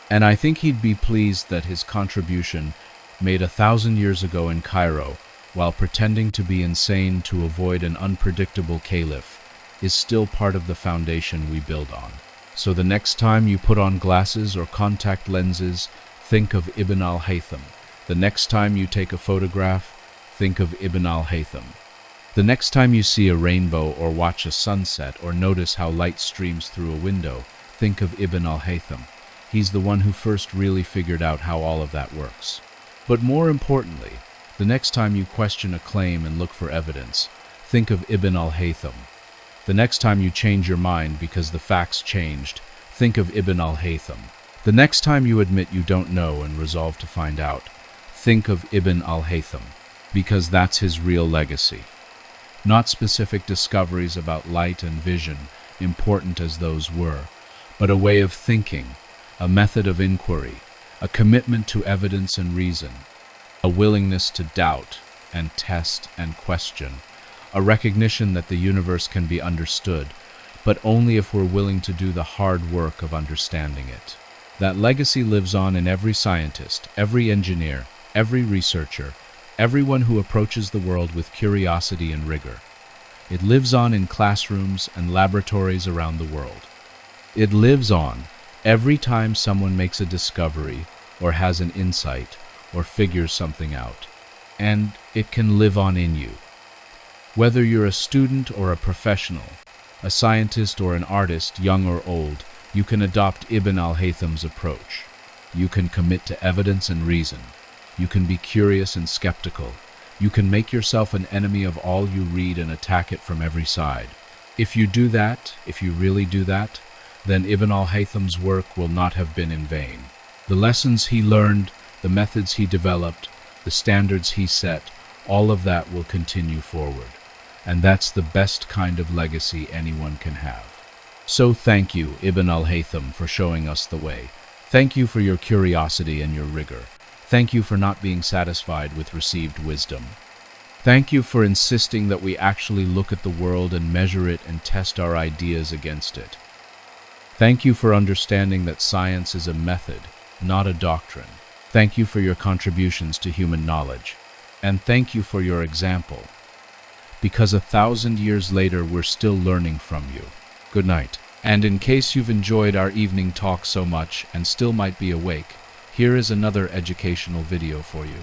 And I think he'd be pleased that his contribution, made 1,000 years ago in Cairo, while pretending to be insane to avoid an unpredictable caliph, is still part of the foundation we build on. So the next time you put on glasses or contact lenses, think of Ibn al-Haytham. The next time you take a photograph, think of Ibn al-Haytham. The next time you see a rainbow or watch a sunset or notice how light streams through a window, think of Ibn al-Haytham. He's the one who first really figured out how all of that works. But more importantly, the next time you question a claim and look for evidence, think of Ibn al-Haytham. The next time you change your mind because the facts changed, think of Ibn al-Haytham. The next time you admit you don't know and resolve to find out, think of Ibn al-Haytham, because that's his real legacy. Not specific discoveries about light and vision, important as those were, but a way of thinking, a method of inquiry, a commitment to evidence and reason, a willingness to doubt and test and question, a recognition that the universe can be understood, but only if we're willing to do the hard work of understanding it. That legacy lives on in every scientist, every engineer, every researcher, everyone who approaches the world with curiosity and rigor. It lives on in classrooms and laboratories around the world. It lives on every time someone makes a discovery or has an insight or figures something out. And it can live on in you. Whether you're a student or a professional, a scientist or an artist, young or old, you can adopt Ibn al-Haytham's approach. You can commit to evidence and reason. You can be curious and skeptical. You can make yourself an enemy of all you read and attack it from every side. If you do that, if you really do that, then Ibn al-Haytham's work will not have been in vain. The lessons he learned, the methods he developed, the standards he set, all of that will continue forward. And that's the best kind of legacy anyone can have. So thank you, Ibn al-Haytham, for showing us the way. Thank you for your curiosity and your rigor. Thank you for not being satisfied with received wisdom. Thank you for insisting that we actually look at the world and measure it and test our ideas against it. Thank you for understanding that science is a method, not a doctrine. Thank you for your contributions to human knowledge. And thank you for your example. Because 1,000 years later, we're still learning from you. Good night. And in case you've enjoyed our evening talk so much and still might be awake, here is another educational video for you.